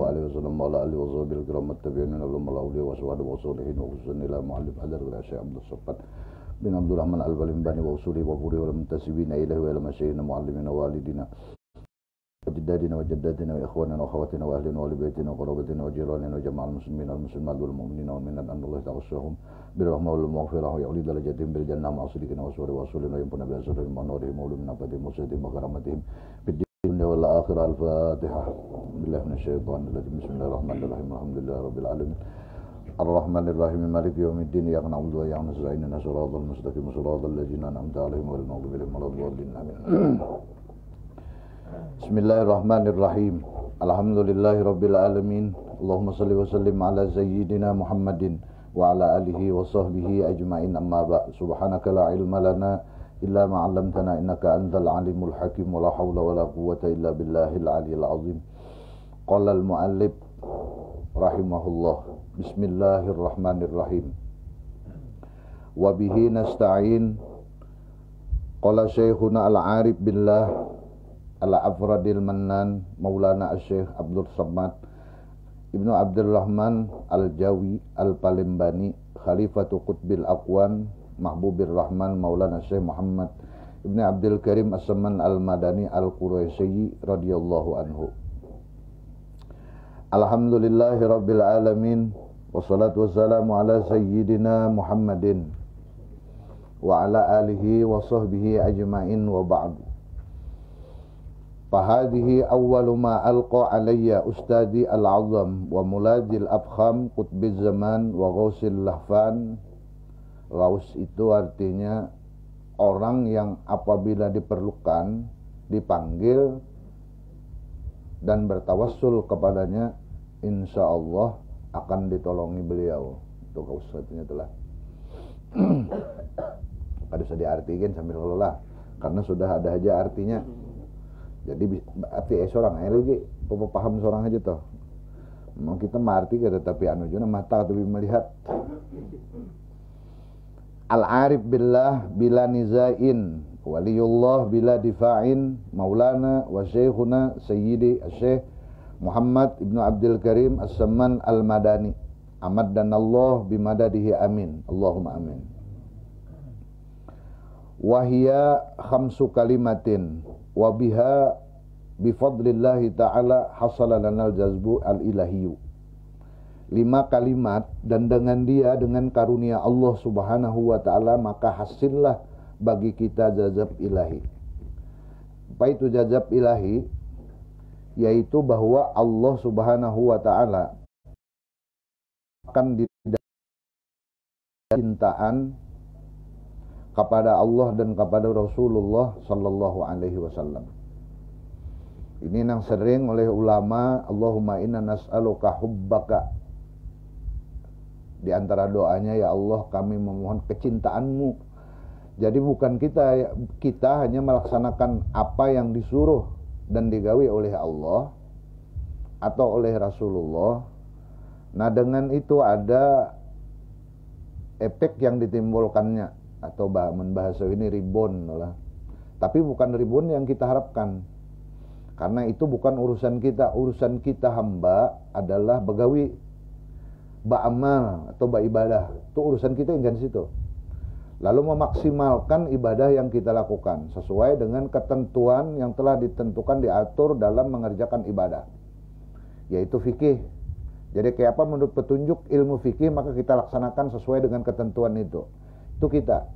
عليه وسلم وعلى آله وصحبه الكرام التابعين لهم الأولياء والشهداء والصالحين وخصوصا إلى معلم حجر الشيخ عبد الصمد بن عبد الرحمن البلمباني وأصوله وفوره والمنتسبين إليه وإلى مشايخنا معلمنا ووالدنا وجدادنا وجداتنا وإخواننا وأخواتنا وأهلنا وولبيتنا وقرابتنا وجيراننا وجميع المسلمين والمسلمات والمؤمنين والمؤمنات أن الله تغشاهم بالرحمة والمغفرة ويعلي درجاتهم بالجنة مع صديقنا ورسولنا ويمكن بأسرهم ونورهم ولمن أبدهم وسيدهم وكرامتهم في الدنيا والآخرة. الفاتحة بالله من الشيطان الرجيم. بسم الله الرحمن الرحيم. الحمد لله رب العالمين الرحمن الرحيم مالك يوم الدين إياك نعبد وإياك نستعين اهدنا الصراط المستقيم صراط الذين أنعمت عليهم غير المغضوب عليهم ولا الضالين آمين. Bismillahirrahmanirrahim. Alhamdulillahirabbil alamin. Allahumma shalli wa sallim ala sayyidina Muhammadin wa ala alihi wa sahbihi ajmain. Amma ba'd. Subhanaka la ilma lana illa ma 'allamtana innaka antal alimul hakim wa la haula wa la quwwata illa billahil aliyyil azim. Qala al muallif rahimahullah. Bismillahirrahmanirrahim. Wa bihi nasta'in. Qala syekhuna al-arif billah Al-Afradil Mannan Maulana Syekh Abdul Samad Ibnu Abdul Rahman Al-Jawi Al-Palimbani Khalifatu Qutbil Aqwan Mahbubir Rahman Maulana Syekh Muhammad Ibnu Abdul Karim As-Saman Al-Madani Al-Quraisyi radhiyallahu anhu. Alhamdulillahi Rabbil Alamin. Wassalatu wassalamu ala sayyidina Muhammadin wa ala alihi wa sahbihi ajmain wa ba'du. Fahadihi awwalu ma alqa alayya ustadi al-azam wa muladil afkham qutbiz zaman wa ghausil lahfan. Ghaus itu artinya orang yang apabila diperlukan dipanggil dan bertawassul kepadanya insyaallah akan ditolongi beliau. Itu ghaus artinya itulah. Ada bisa diartikan sambil ngelola karena sudah ada aja artinya. Jadi arti seorang lagi paham seorang aja toh. Memang kita marti kada tapi anu juna mata atau melihat. Al-arif billah bila nizain, waliyullah bila difa'in, maulana wa syekhuna sayyidi Syekh Muhammad Ibnu Abdul Karim As-Saman Al-Madani. Amaddanallah bimadadihi amin. Allahumma amin. Wahia khamsu kalimatin wa biha bifadlillahi ta'ala hasala lanal jazbu al-ilahiyyu. 5 kalimat dan dengan dia dengan karunia Allah subhanahu wa ta'ala maka hasillah bagi kita jazab ilahi. Apa itu jazab ilahi? Yaitu bahwa Allah subhanahu wa ta'ala akan cintaan kepada Allah dan kepada Rasulullah sallallahu alaihi wasallam. Ini yang sering oleh ulama, Allahumma inna nas'aluka hubbaka. Di antara doanya, ya Allah kami memohon kecintaanmu. Jadi bukan kita hanya melaksanakan apa yang disuruh dan digawi oleh Allah atau oleh Rasulullah. Nah dengan itu ada efek yang ditimbulkannya. Atau bahasa ini ribon lah. Tapi bukan ribon yang kita harapkan. Karena itu bukan urusan kita. Urusan kita hamba adalah begawi, ba'amal atau baibadah. Itu urusan kita yang di situ. Lalu memaksimalkan ibadah yang kita lakukan sesuai dengan ketentuan yang telah ditentukan diatur dalam mengerjakan ibadah. Yaitu fikih. Jadi kayak apa menurut petunjuk ilmu fikih maka kita laksanakan sesuai dengan ketentuan itu. Itu kita.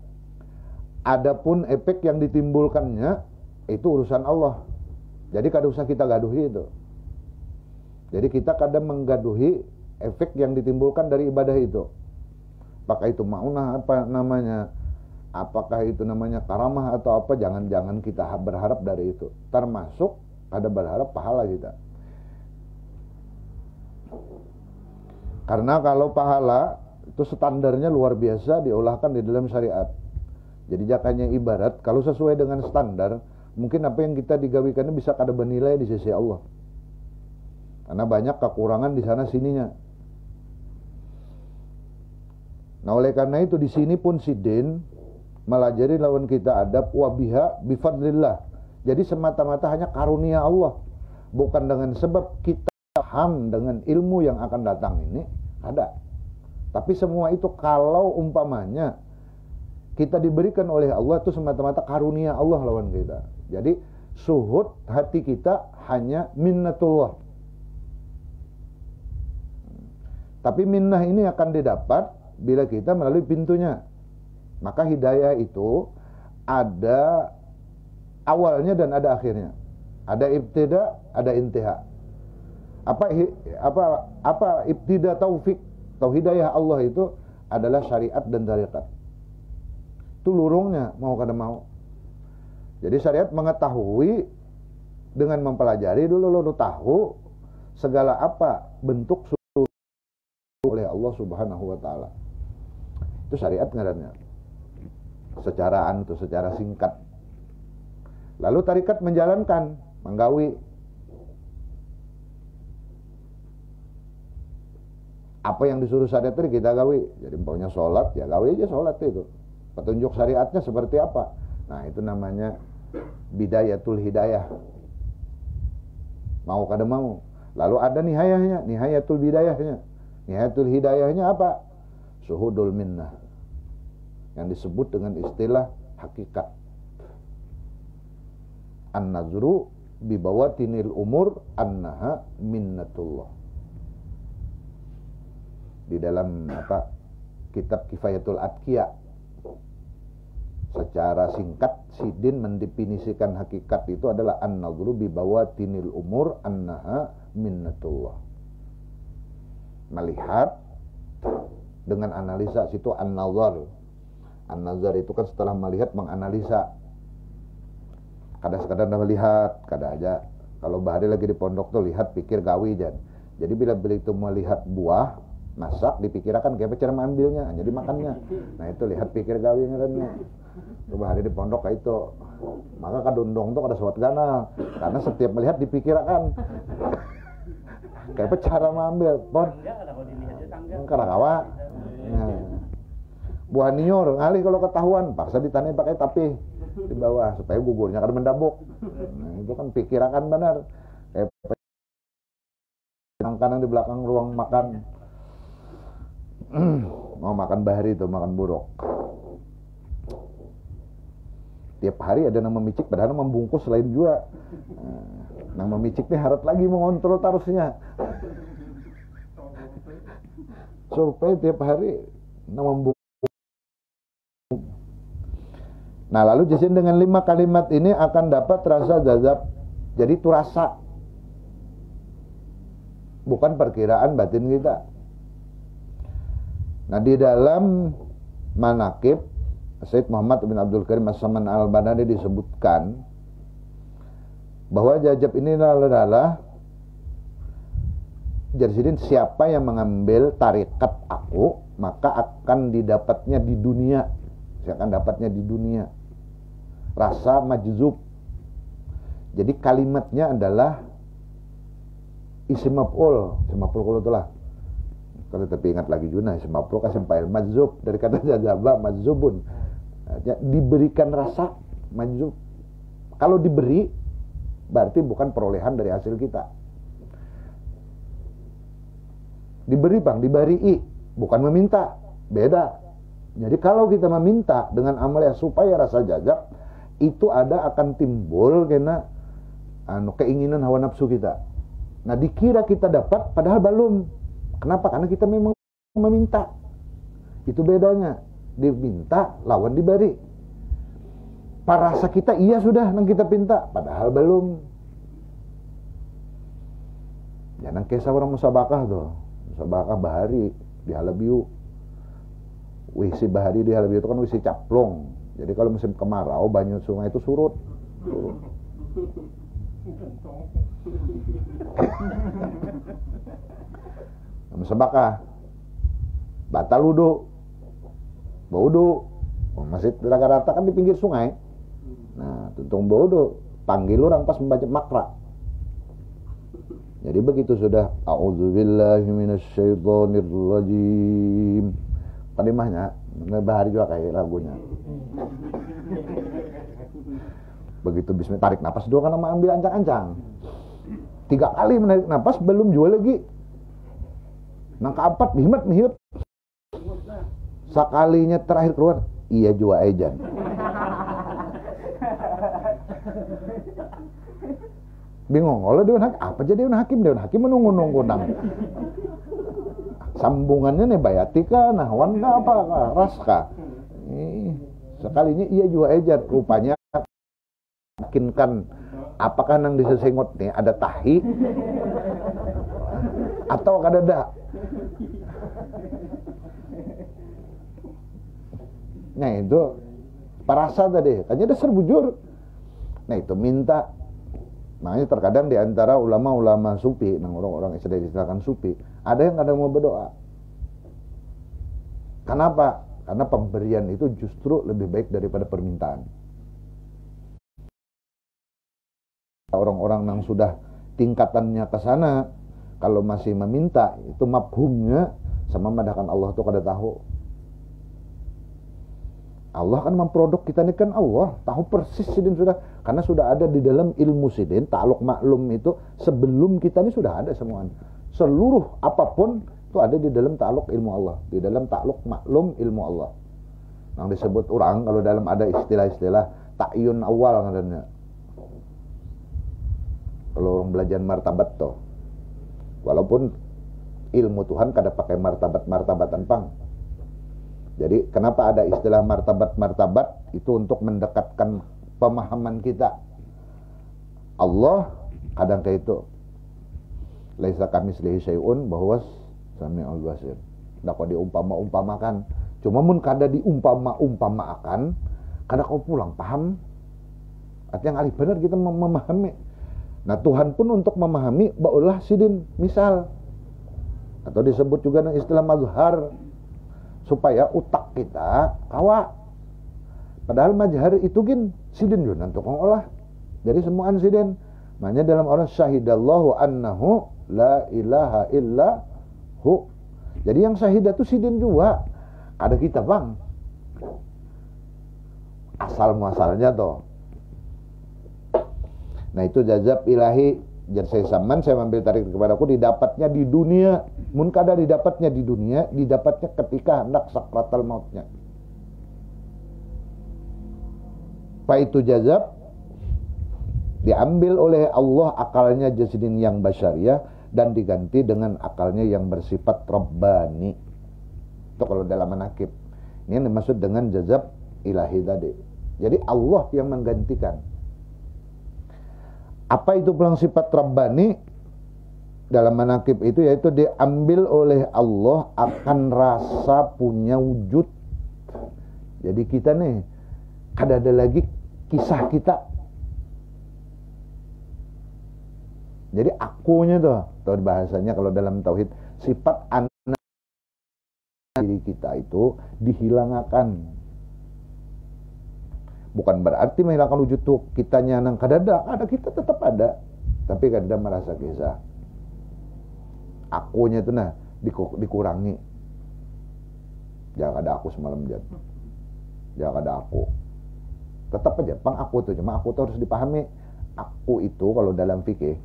Adapun efek yang ditimbulkannya itu urusan Allah. Jadi kada usah kita gaduhi itu. Jadi kita kadang menggaduhi efek yang ditimbulkan dari ibadah itu. Apakah itu maunah apa namanya? Apakah itu namanya karamah atau apa? Jangan kita berharap dari itu. Termasuk ada berharap pahala kita. Karena kalau pahala itu standarnya luar biasa diolahkan di dalam syariat. Jadi jakanya ibarat kalau sesuai dengan standar, mungkin apa yang kita digawikannya bisa kada bernilai di sisi Allah. Karena banyak kekurangan di sana sininya. Nah oleh karena itu di sini pun sidin melajari lawan kita adab wabiha bifadlillah. Jadi semata-mata hanya karunia Allah, bukan dengan sebab kita paham dengan ilmu yang akan datang ini ada. Tapi semua itu kalau umpamanya kita diberikan oleh Allah itu semata-mata karunia Allah lawan kita. Jadi suhud hati kita hanya minnatullah. Tapi minnah ini akan didapat bila kita melalui pintunya. Maka hidayah itu ada awalnya dan ada akhirnya. Ada ibtida, ada intiha. Apa ibtida taufik atau hidayah Allah itu adalah syariat dan tarikat. Itu lurungnya mau kada mau. Jadi syariat mengetahui dengan mempelajari dulu lo tahu segala apa bentuk suruh oleh Allah Subhanahu wa taala. Itu syariat ngarannya. Secara singkat. Lalu tarikat menjalankan, menggawi. Apa yang disuruh syariat tadi kita gawi. Jadi umpamanya sholat, ya gawi aja sholat itu. Petunjuk syariatnya seperti apa. Nah itu namanya bidayatul hidayah. Mau kada mau. Lalu ada nihayahnya, nihayatul bidayahnya. Nihayatul hidayahnya apa? Suhudul minnah. Yang disebut dengan istilah hakikat. An-nazru bibawatinil umur annaha minnatullah. Di dalam kitab Kifayatul Atqiya secara singkat Sidin mendefinisikan hakikat itu adalah an-nazru bi bawatinil umur annaha minnatullah. Melihat dengan analisa, situ an-nazar. An-nazar itu kan setelah melihat menganalisa. Kadang-kadang melihat, kadang aja kalau bahari lagi di pondok tuh lihat pikir gawi jan. Jadi bila itu melihat buah masak dipikirkan kayak cara mengambilnya, jadi makannya. Nah itu lihat pikir gawi ngarannya. Coba hari di pondok kayak itu. Maka kadundong tuh kada suat ganal karena setiap melihat dipikirkan. Kayak cara mengambil. Pon. Karena kawa. Nah. Buah nior ngalih kalau ketahuan paksa ditanai pakai tapi di bawah supaya gugurnya kada mendabuk. Nah, itu kan pikirkan benar. Kayak makanan di belakang ruang makan. Mau makan bahari itu, makan buruk. Tiap hari ada yang memicik, padahal membungkus lain juga. Nah, memicik ini harap lagi mengontrol tarusnya. Supaya tiap hari membungkus. Nah, lalu jasin dengan 5 kalimat ini akan dapat rasa jazab. Jadi itu rasa. Bukan perkiraan batin kita. Nah di dalam manaqib Sayyid Muhammad bin Abdul Karim As-Saman Al-Banani disebutkan bahwa jajab ini adalah jadi siapa yang mengambil tarikat aku maka akan didapatnya di dunia. Saya akan dapatnya di dunia. Rasa majzub. Jadi kalimatnya adalah isim maf'ul. Isim maf'ul kalau itulah. Kalau tapi ingat lagi juga isim maf'ul kasih fa'il majzub dari kata jazaba majzubun. Diberikan rasa majzub. Kalau diberi berarti bukan perolehan dari hasil kita. Diberi bang, diberi bukan meminta, beda. Jadi kalau kita meminta dengan amal yang supaya rasa jazab itu ada akan timbul karena keinginan hawa nafsu kita. Nah dikira kita dapat padahal belum. Kenapa? Karena kita memang meminta. Itu bedanya. Diminta lawan diberi. Parasa kita iya sudah nang kita pinta padahal belum. Jangan kisah orang musabakah tuh. Musabakah bahari di Halabiu. Wisi bahari di Halabiu itu kan wisi caplong. Jadi kalau musim kemarau banyu sungai itu surut. Musabakah batal wudu. Baudu. Masjid rata-rata kan di pinggir sungai. Nah, tuntung baudu panggil orang pas membaca makra. Jadi begitu sudah a'udzubillahi minasyaitonirrajim. Kalimahnya bahari juga kayak lagunya. Begitu bismillah tarik napas dulu kan sama ambil ancang-ancang. 3 kali menarik nafas belum jual lagi. Nang keempat bihimat mihiut. Sekalinya terakhir keluar, iya jua ejan. Bingung, kalau Dewan Hakim, apa jadi Dewan Hakim? Dewan Hakim menunggu-nunggu nang. Sambungannya nih bayatika, nahwan apa, raska. Sekalinya iya jua ejan. Rupanya yakinkan apakah nang disesengot nih ada tahi atau kada ada. Nah itu parasa tadi, hanya dasar bujur. Nah itu minta. Makanya terkadang di antara ulama-ulama sufi, nang orang-orang yang sudah disahkan sufi, ada yang kadang mau berdoa. Kenapa? Karena pemberian itu justru lebih baik daripada permintaan. Orang-orang yang sudah tingkatannya ke sana, kalau masih meminta, itu mafhumnya sama madahkan Allah itu kada tahu. Allah kan memproduk kita ini kan Allah tahu persis sidin sudah, karena sudah ada di dalam ilmu sidin ta'aluk maklum itu sebelum kita ini sudah ada semua. Seluruh apapun itu ada di dalam ta'aluk ilmu Allah, di dalam ta'aluk maklum ilmu Allah. Yang disebut orang kalau dalam ada istilah-istilah ta'yun awal katanya. Kalau orang belajar martabat toh, walaupun ilmu Tuhan kada pakai martabat-martabatan pang. Jadi kenapa ada istilah martabat-martabat? Itu untuk mendekatkan pemahaman kita. Allah kadang kayak itu. Laisa kamitslihi syai'un bahwa sami'ul basir. Ndak kok diumpama-umpamakan. Cuma mun kada diumpama-umpamakan, kada kau pulang paham. Artinya ngalih benar kita memahami. Nah Tuhan pun untuk memahami baulah sidin misal. Atau disebut juga dengan istilah mazhar. Supaya utak kita kawa. Padahal majhar itu gin sidin juga nanti olah. Jadi semuaan sidin. Makanya dalam orang syahidallahu annahu la ilaha illa hu. Jadi yang syahidah itu sidin juga. Ada kita bang. Asal muasalnya toh. Nah itu jazab ilahi. Jadi saya saman, saya ambil tarik kepadaku, didapatnya di dunia. Mun kada didapatnya di dunia, didapatnya ketika hendak sakratal mautnya. Pak itu jazab diambil oleh Allah akalnya jasidin yang basyariah dan diganti dengan akalnya yang bersifat rabbani. Itu kalau dalam manakib. Ini yang dimaksud dengan jazab ilahi tadi. Jadi Allah yang menggantikan. Apa itu pulang sifat Rabbani? Dalam manakib itu yaitu diambil oleh Allah akan rasa punya wujud. Jadi kita nih kada ada lagi kisah kita. Jadi akunya tuh, atau bahasanya kalau dalam tauhid sifat anak diri kita itu dihilangkan. Bukan berarti menghilangkan wujud tuh kitanya nang kadada, ada kita tetap ada, tapi kadada merasa kisah. Akunya itu nah dikurangi. Jangan ada aku semalam jatuh. Jangan ada aku. Tetap aja pang aku tuh, cuma aku tuh harus dipahami. Aku itu kalau dalam fikih,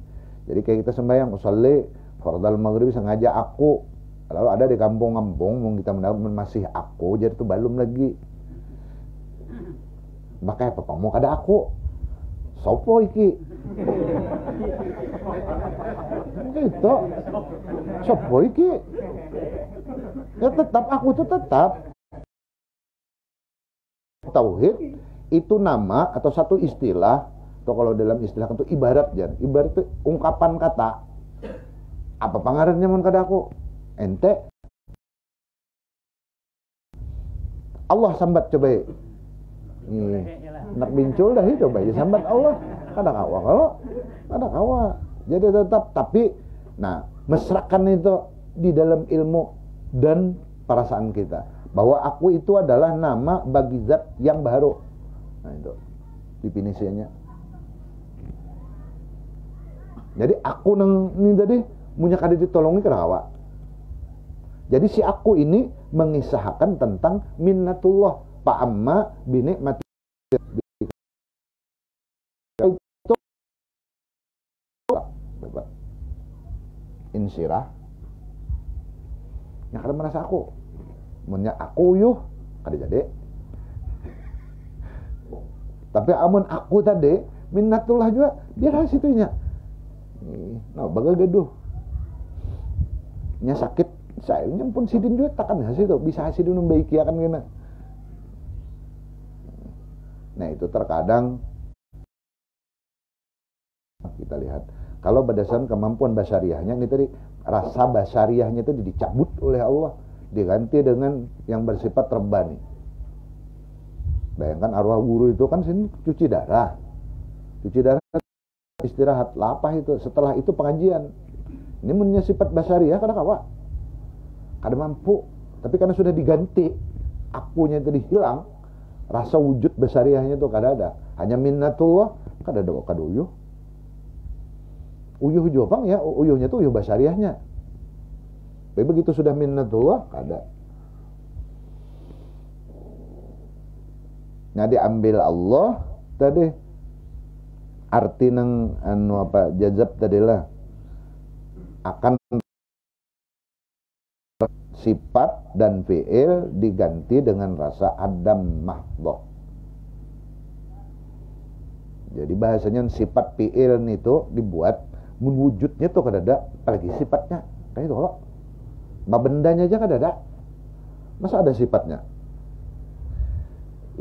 jadi kayak kita sembahyang usolli fardal maghrib sengaja aku. Lalu ada di kampung-kampung mau kita mendapat masih aku, jadi itu belum lagi. Makanya apa mau kada aku sopo iki gitu sopo iki ya tetap aku tuh tetap tauhid itu nama atau satu istilah atau kalau dalam istilah itu ibarat ibarat itu ungkapan kata apa pangarannya mun kada aku ente Allah sambat coba nak bincul dah itu coba sambat Allah kada kawa kalau kada kawa jadi tetap tapi nah mesrakan itu di dalam ilmu dan perasaan kita bahwa aku itu adalah nama bagi zat yang baru. Nah itu definisinya. Jadi aku nang ini tadi punya kada ditolongi kada kawa. Jadi si aku ini mengisahkan tentang minnatullah fa'amma binikmati itu insirah. Nya kada merasa aku. Munnya aku uyuh kada jadi. Tapi amun aku tadi minnatullah juga biar situnya. Nah, baga gaduh. Nya sakit saya pun sidin juga takkan hasil itu bisa hasil membaiki akan gini. Nah itu terkadang kita lihat kalau berdasarkan kemampuan basariahnya ini tadi rasa basariahnya itu dicabut oleh Allah diganti dengan yang bersifat terbani. Bayangkan arwah guru itu kan sini cuci darah istirahat lapah itu setelah itu pengajian. Ini punya sifat basariah kada kawa kada mampu, tapi karena sudah diganti akunya itu hilang, rasa wujud basariahnya itu kada ada, hanya minnatullah kada ada kada uyuh jopang ya, uyuhnya itu uyuh basariahnya. Tapi begitu sudah minnatullah kada. Nah diambil Allah tadi arti nang anu apa jazab tadilah akan sifat dan fi'il diganti dengan rasa adam mahdhah. Jadi bahasanya sifat fi'il itu dibuat wujudnya tuh kada ada, apalagi sifatnya. Kayak itu kalau bendanya aja kada ada. Masa ada sifatnya?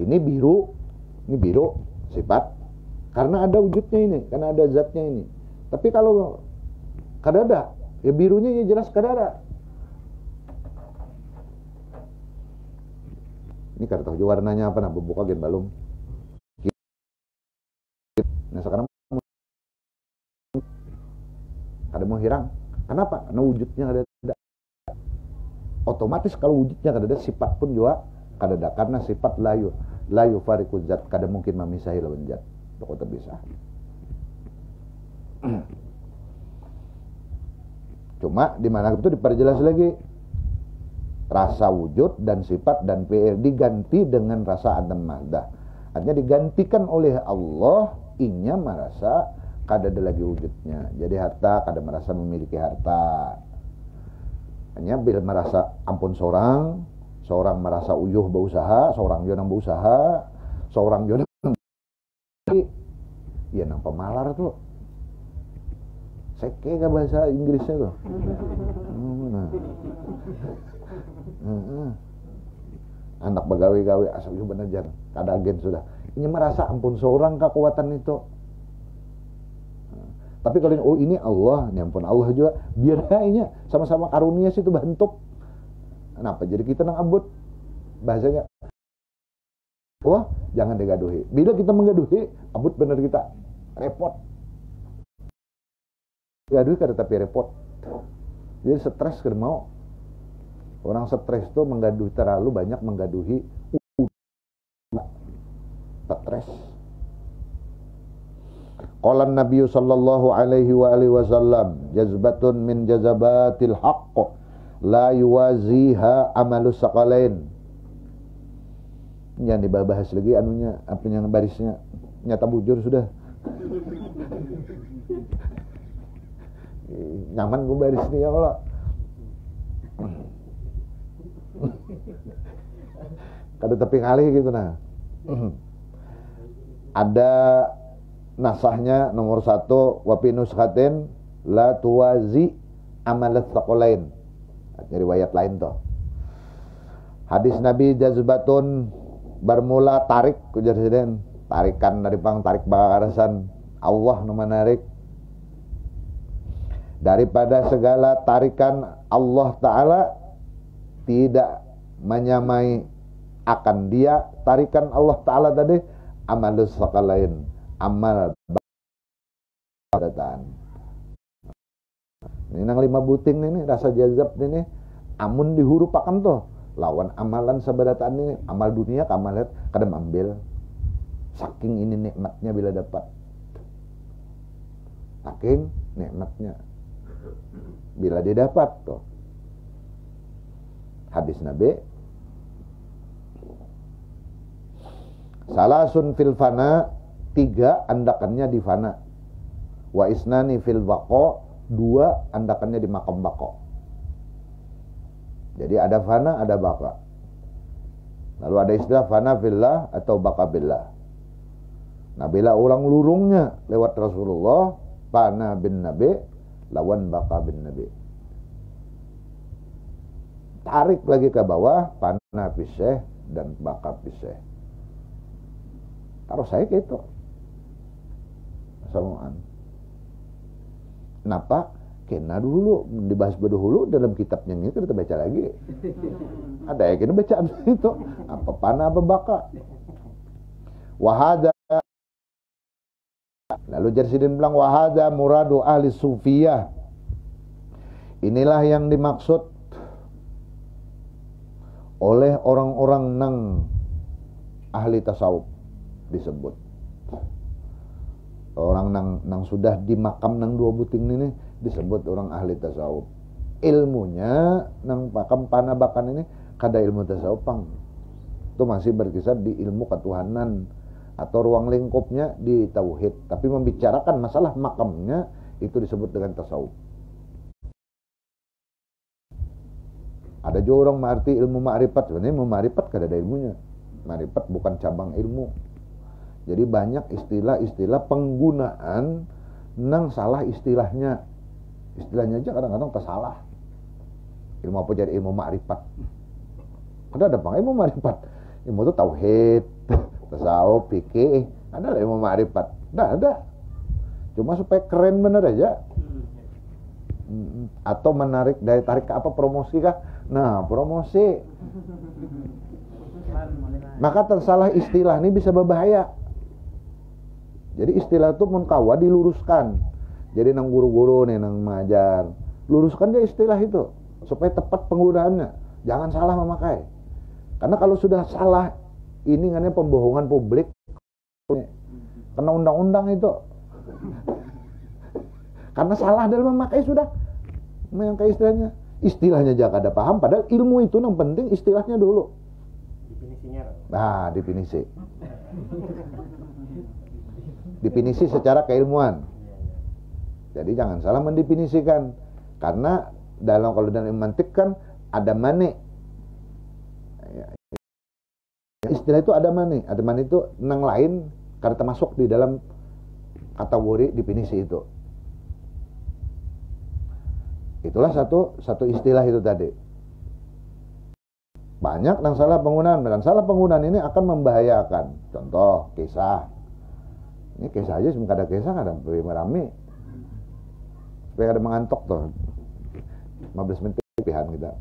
Ini biru sifat karena ada wujudnya ini, karena ada zatnya ini. Tapi kalau kada ada, ya birunya ya jelas kada ada. Ini kada tahu warnanya apa, nah buka gen balum. Nah sekarang kada mau hirang. Kenapa? Karena wujudnya kada ada. Otomatis kalau wujudnya kada ada, sifat pun juga kada ada. Karena sifat la yufariqu zat, kada mungkin memisahi lawan zat. Kok tak bisa. Cuma di mana itu diperjelas lagi. Rasa wujud dan sifat dan fi'il diganti dengan rasa adam mahdah. Artinya digantikan oleh Allah, inya merasa kada ada lagi wujudnya. Jadi harta kada merasa memiliki harta. Hanya bila merasa ampun seorang merasa uyuh berusaha, seorang jonang berusaha, seorang jonang ya nang pemalar tuh. Seke ke bahasa Inggrisnya tuh. Anak begawe-gawe asal juga bener kada agen sudah. Ini merasa ampun seorang kekuatan itu. Tapi kalau ini Allah, ini ampun Allah juga biar kayaknya sama-sama karunia situ bentuk. Kenapa? Jadi kita nang abut bahasanya. Wah, jangan digaduhi. Bila kita menggaduhi, abut bener kita. Repot. Gaduhi kada tapi repot. Jadi stres kada mau. Orang stres itu menggaduhi terlalu banyak, menggaduhi stres. Qala Nabi sallallahu alaihi wa alihi wasallam jazbatun min jazabatil haqq la yuwaziha amalus saqalain. Yang dibahas lagi anunya apa yang barisnya nyata bujur sudah. Nyaman gue baris nih ya kalau kada tapi ngalih gitu nah. Ada nasahnya nomor 1 wa fi nuskhatin la tuwazi amalat saqalain. Dari riwayat lain toh. Hadis Nabi jazbatun bermula tarik ujar presiden, tarikan dari pang tarik bakarasan Allah nu menarik. Daripada segala tarikan Allah Ta'ala tidak menyamai akan dia tarikan Allah Ta'ala tadi amalus saqalain, amal badatan. Ini nang 5 buting ini rasa jazab ini amun dihurupakan tuh lawan amalan sabadataan ini, amal dunia ke amal kadang ambil saking ini nikmatnya bila dapat, saking nikmatnya bila didapat tuh. Hadis Nabi salasun fil fana, 3 andakannya di fana, wa isnani fil baqa, dua andakannya di makam bako. Jadi ada fana, ada baka. Lalu ada istilah fana fillah atau baka billah. Nah, bila orang lurungnya lewat Rasulullah, fana bin Nabi lawan baka bin Nabi. Tarik lagi ke bawah, fana piseh dan baka piseh. Taruh saya ke itu. Samaan. Kenapa? Kena dulu dibahas berdahulu dalam kitabnya itu kita baca lagi. Ada ya kena bacaan itu apa panah apa baka. Wahada. Lalu Jarsidin bilang wahada muradu ahli sufiyah. Inilah yang dimaksud oleh orang-orang nang ahli tasawuf disebut. Orang nang sudah di makam nang dua buting ini disebut orang ahli tasawuf. Ilmunya nang makam panabakan ini kada ilmu tasawuf pang. Itu masih berkisar di ilmu ketuhanan atau ruang lingkupnya di tauhid, tapi membicarakan masalah makamnya itu disebut dengan tasawuf. Ada juga orang mengerti ilmu ma'rifat, sebenarnya ilmu ma'rifat kada ada ilmunya. Ma'rifat bukan cabang ilmu. Jadi banyak istilah-istilah penggunaan nang salah istilahnya. Istilahnya aja kadang-kadang tersalah. Ilmu apa jadi ilmu ma'rifat? Ada bang ilmu ma'rifat. Ilmu itu tauhid, tasawuf, fikih. Ada lah ilmu ma'rifat. Ada. Cuma supaya keren bener aja. Atau menarik daya tarik ke apa, promosi kah? Nah, promosi. Maka tersalah istilah ini bisa berbahaya. Jadi istilah itu mengkawa diluruskan. Jadi nang guru-guru nih nang mengajar, luruskan dia istilah itu supaya tepat penggunaannya. Jangan salah memakai. Karena kalau sudah salah, ini namanya pembohongan publik. Kena undang-undang itu. Karena salah dalam memakai sudah memakai istilahnya. Istilahnya jangan ada paham, padahal ilmu itu yang penting istilahnya dulu. Definisinya. Nah, definisi. Definisi secara keilmuan. Jadi jangan salah mendefinisikan. Karena kalau dalam mantik kan ada mane. Istilah itu ada mane. Ada mane itu nang lain karena termasuk di dalam kategori definisi itu. Itulah satu istilah itu tadi. Banyak yang salah penggunaan. Dan salah penggunaan ini akan membahayakan. Contoh, kisah. Ini kisah aja sebenarnya ada kisah, ada rame. Supaya ada mengantuk tuh. 15 menit pihan kita.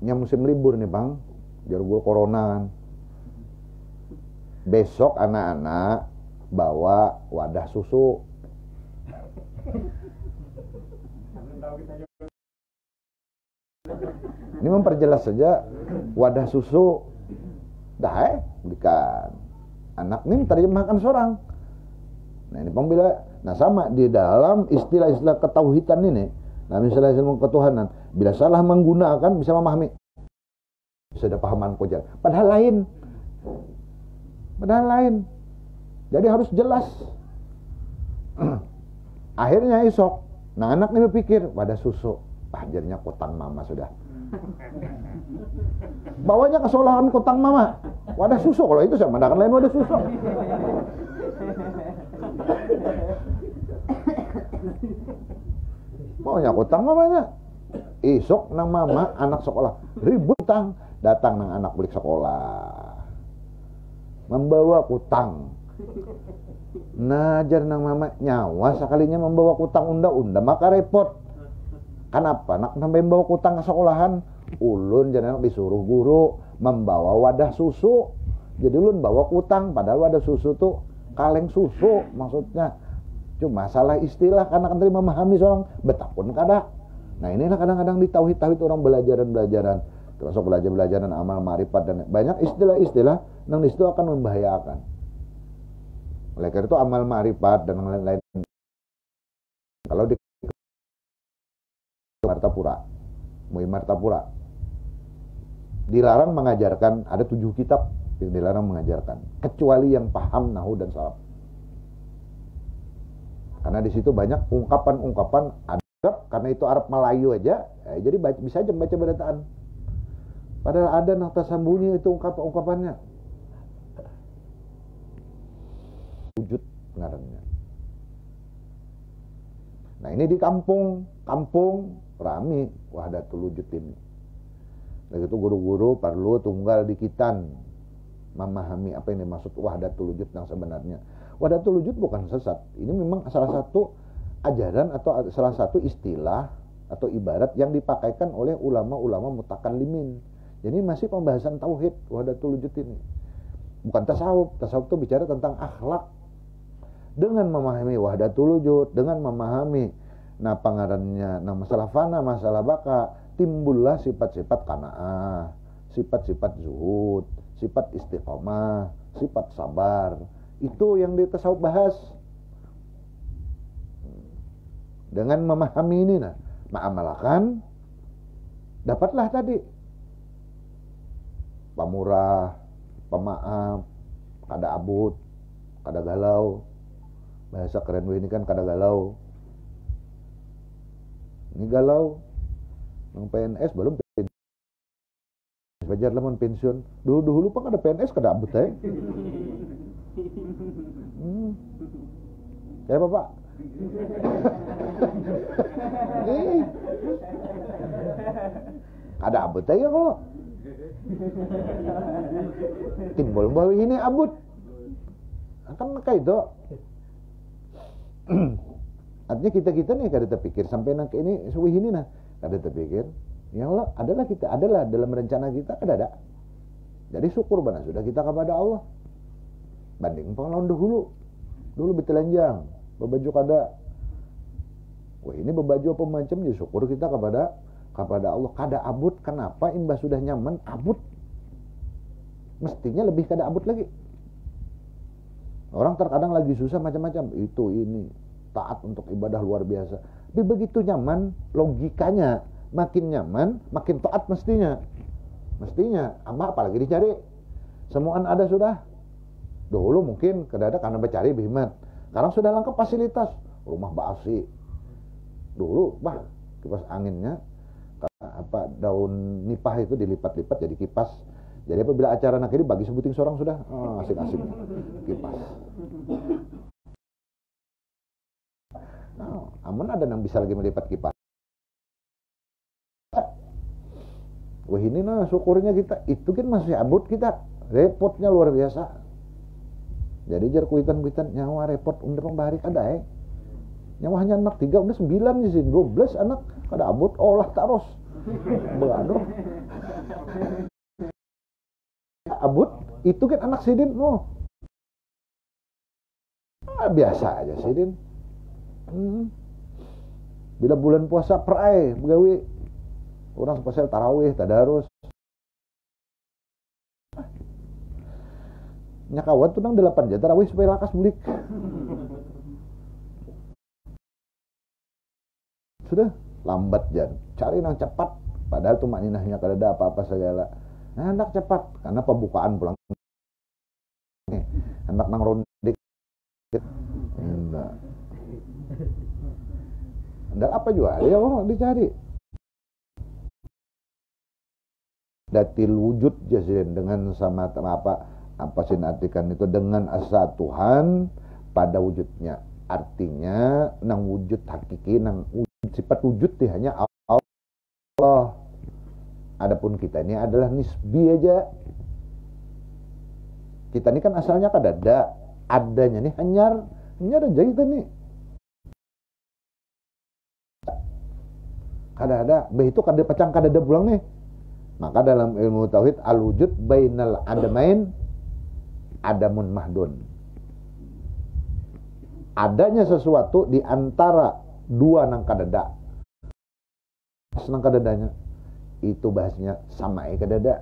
Ini musim libur nih bang. Jarum corona kan. Besok anak-anak bawa wadah susu. Ini memperjelas saja wadah susu. Dah belikan. Anak ini terjemahkan seorang. Nah ini pembela. Nah sama di dalam istilah-istilah ketauhidan ini. Nah misalnya ilmu ketuhanan. Bila salah menggunakan bisa memahami. Sudah pahaman kojar. Padahal lain. Jadi harus jelas. Akhirnya esok. Nah anak ini berpikir wadah susu. Jadinya kotang mama sudah. Bawanya kesalahan kotang mama. Wadah susu kalau itu sama makan lain wadah susu. Bawanya kotang mamanya. Esok nang mama anak sekolah ribut datang nang anak balik sekolah. Membawa kutang. Najar nang mama nyawa sekalinya membawa kutang unda-unda maka repot. Kenapa? Nak sampai membawa kutang ke sekolahan, ulun jangan disuruh guru membawa wadah susu. Jadi ulun bawa kutang, padahal wadah susu tuh kaleng susu maksudnya. Cuma salah istilah karena kan tadi memahami seorang betapun kada. Nah inilah kadang-kadang di tauhid orang belajaran, termasuk belajaran amal ma'rifat dan banyak istilah-istilah yang di situ akan membahayakan. Oleh karena itu amal ma'rifat dan lain-lain. Kalau di Martapura dilarang mengajarkan ada 7 kitab yang dilarang mengajarkan, kecuali yang paham nahwu dan saraf. Karena di situ banyak ungkapan-ungkapan adab, karena itu Arab Melayu aja, jadi bisa aja baca bacaan. Padahal ada nafas sambunyi itu ungkapannya. Wujud ngarannya. Nah ini di kampung rami wahdatul wujud ini. Begitu guru-guru perlu tunggal dikitan memahami apa yang dimaksud wahdatul wujud yang sebenarnya. Wahdatul wujud bukan sesat. Ini memang salah satu ajaran atau salah satu istilah atau ibarat yang dipakaikan oleh ulama-ulama mutakallimin. Jadi masih pembahasan tauhid wahdatul wujud ini. Bukan tasawuf. Tasawuf itu bicara tentang akhlak. Dengan memahami wahdatul wujud, dengan memahami pangarannya, masalah fana, masalah baka, timbullah sifat-sifat qanaah, sifat-sifat zuhud, sifat istiqomah, sifat sabar. Itu yang di tasawuf bahas. Dengan memahami ini ma'amalakan, dapatlah tadi pamurah, pemaaf, kada abut, kada galau. Bahasa keren ini kan kada galau. Ini galau. Yang PNS belum pensiun. Wajar lah pensiun. Dulu pak ada PNS kada abut Kayak apa pak? Kada abut aja kok. Timbul bahwa ini abut. Kan kayak itu. Artinya kita nih kada terpikir sampai nang ini suwi ini kada terpikir. Ya Allah, adalah dalam rencana kita kada ada. Jadi syukur benar sudah kita kepada Allah. Banding pengalaman dulu betelanjang, berbaju kada. Wah ini berbaju apa macam ya syukur kita kepada Allah. Kada abut, kenapa imbas sudah nyaman abut? Mestinya lebih kada abut lagi. Orang terkadang lagi susah macam-macam, ini taat untuk ibadah luar biasa. Tapi begitu nyaman, logikanya makin nyaman, makin taat mestinya. Apalagi dicari. Semuaan ada sudah. Dulu mungkin kada ada karena bercari bihimat. Sekarang sudah lengkap fasilitas, rumah basi. Dulu kipas anginnya daun nipah itu dilipat-lipat jadi kipas. Jadi apabila acara nak ini bagi sebuting seorang sudah asik-asik kipas. Amun ada yang bisa lagi melipat kipas. Wah ini syukurnya kita itu kan masih abut kita, repotnya luar biasa. Jadi jar kuitan nyawa repot under pembahari kada nyawa hanya anak 3 udah 9 di sini 12 anak kada abut olah taros. Begaduh. Abut itu kan anak sidin biasa aja sidin. Bila bulan puasa perai begawi orang spesial tarawih tadarus nyakawat tuh nang 8 jam tarawih supaya lakas bulik. Sudah lambat jan cari nang cepat padahal tuh makninahnya kada ada apa-apa segala. Hendak cepat karena pembukaan pulang. Hendak nang rondik. Hendak apa juga? Ya dicari. Datil wujud jasin dengan sama apa sinartikan itu dengan asa Tuhan pada wujudnya. Artinya nang wujud hakiki nang sifat wujud hanya Allah. Adapun kita ini adalah nisbi aja. Kita ini kan asalnya kada ada. Adanya nih hanyar aja kita nih. Kada ada. Itu kada pacang kada ada pulang nih. Maka dalam ilmu tauhid al-wujud bainal adamain adamun mahdun. Adanya sesuatu di antara dua nang kada ada. Nang kada adanya. Itu bahasnya sama kada ada,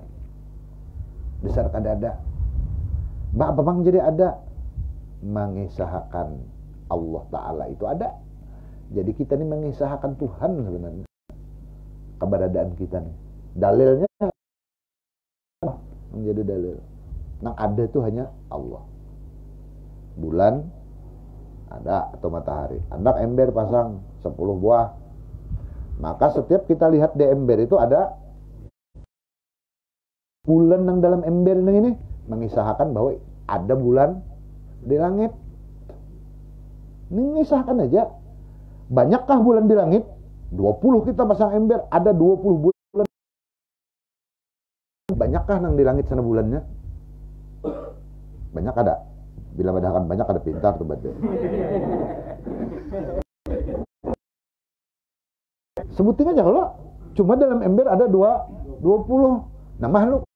besar kada ada. Apa bang jadi ada? Mengisahkan Allah Ta'ala itu ada. Jadi kita ini mengisahkan Tuhan sebenarnya keberadaan kita nih. Dalilnya menjadi dalil. Nang ada itu hanya Allah. Bulan ada atau matahari. Andak ember pasang 10 buah. Maka setiap kita lihat di ember itu ada bulan yang dalam ember ini mengisahkan bahwa ada bulan di langit. Ini mengisahkan aja. Banyakkah bulan di langit? 20 kita pasang ember, ada 20 bulan. Banyakkah nang di langit sana bulannya? Banyak ada. Bila badakan banyak ada pintar tuh berarti. Sebutin aja kalau cuma dalam ember ada 20. Nah makhluk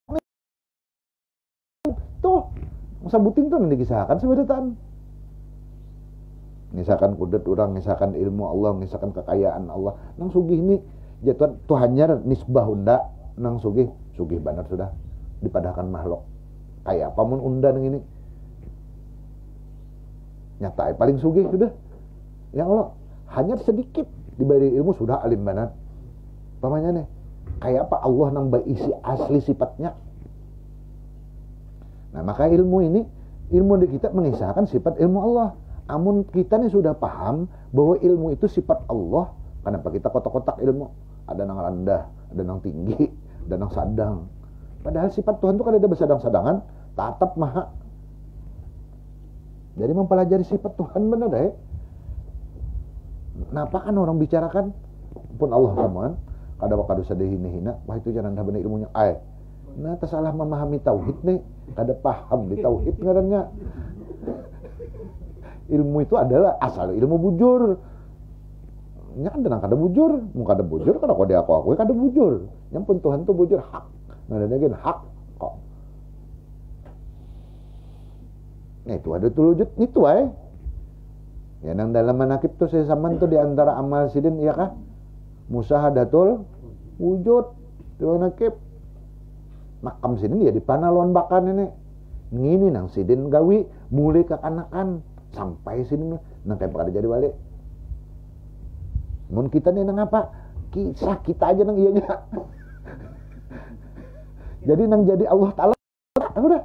tuh sebutin tuh nanti kisahkan sebenarnya. Ngisahkan kudet orang, ngisahkan ilmu Allah, ngisahkan kekayaan Allah. Nang sugih ini jatuh Tuhannya nisbah unda, nang sugih benar sudah dipadahkan makhluk. Kayak apa mun unda nang ini? Nyata paling sugih sudah. Ya Allah, hanya sedikit diberi ilmu sudah alim banget. Pamanya nih, kayak apa Allah nang isi asli sifatnya. Nah, maka ilmu di kita mengisahkan sifat ilmu Allah. Amun kita nih sudah paham bahwa ilmu itu sifat Allah, kenapa kita kotak-kotak ilmu? Ada nang rendah, ada nang tinggi, ada nang sadang. Padahal sifat Tuhan itu kan ada bersadang-sadangan, tatap maha. Jadi mempelajari sifat Tuhan benar deh. Napa kan orang bicarakan pun Allah samaan, kada sedih hina, wah itu jangan dah benar ilmunya. Nah salah memahami tauhid nih, kada paham di tauhid ngarannya. Ilmu itu adalah asal ilmu bujur. Nya kan denang kada bujur, mun kada bujur kada kode aku kada bujur. Yang pun Tuhan tuh bujur hak. Ngarannya hak kok. Nah itu ada tulujud itu ya nang dalam manakib tuh saya saman tuh diantara amal sidin iya kah musahadatul wujud tuh manakib makam sidin ya dipana lawan bakan ini ngini nang sidin gawi mulai kekanakan sampai sidin nang kayak pada jadi balik mun kita nih nang apa kisah kita aja nang iyanya jadi nang jadi Allah Ta'ala udah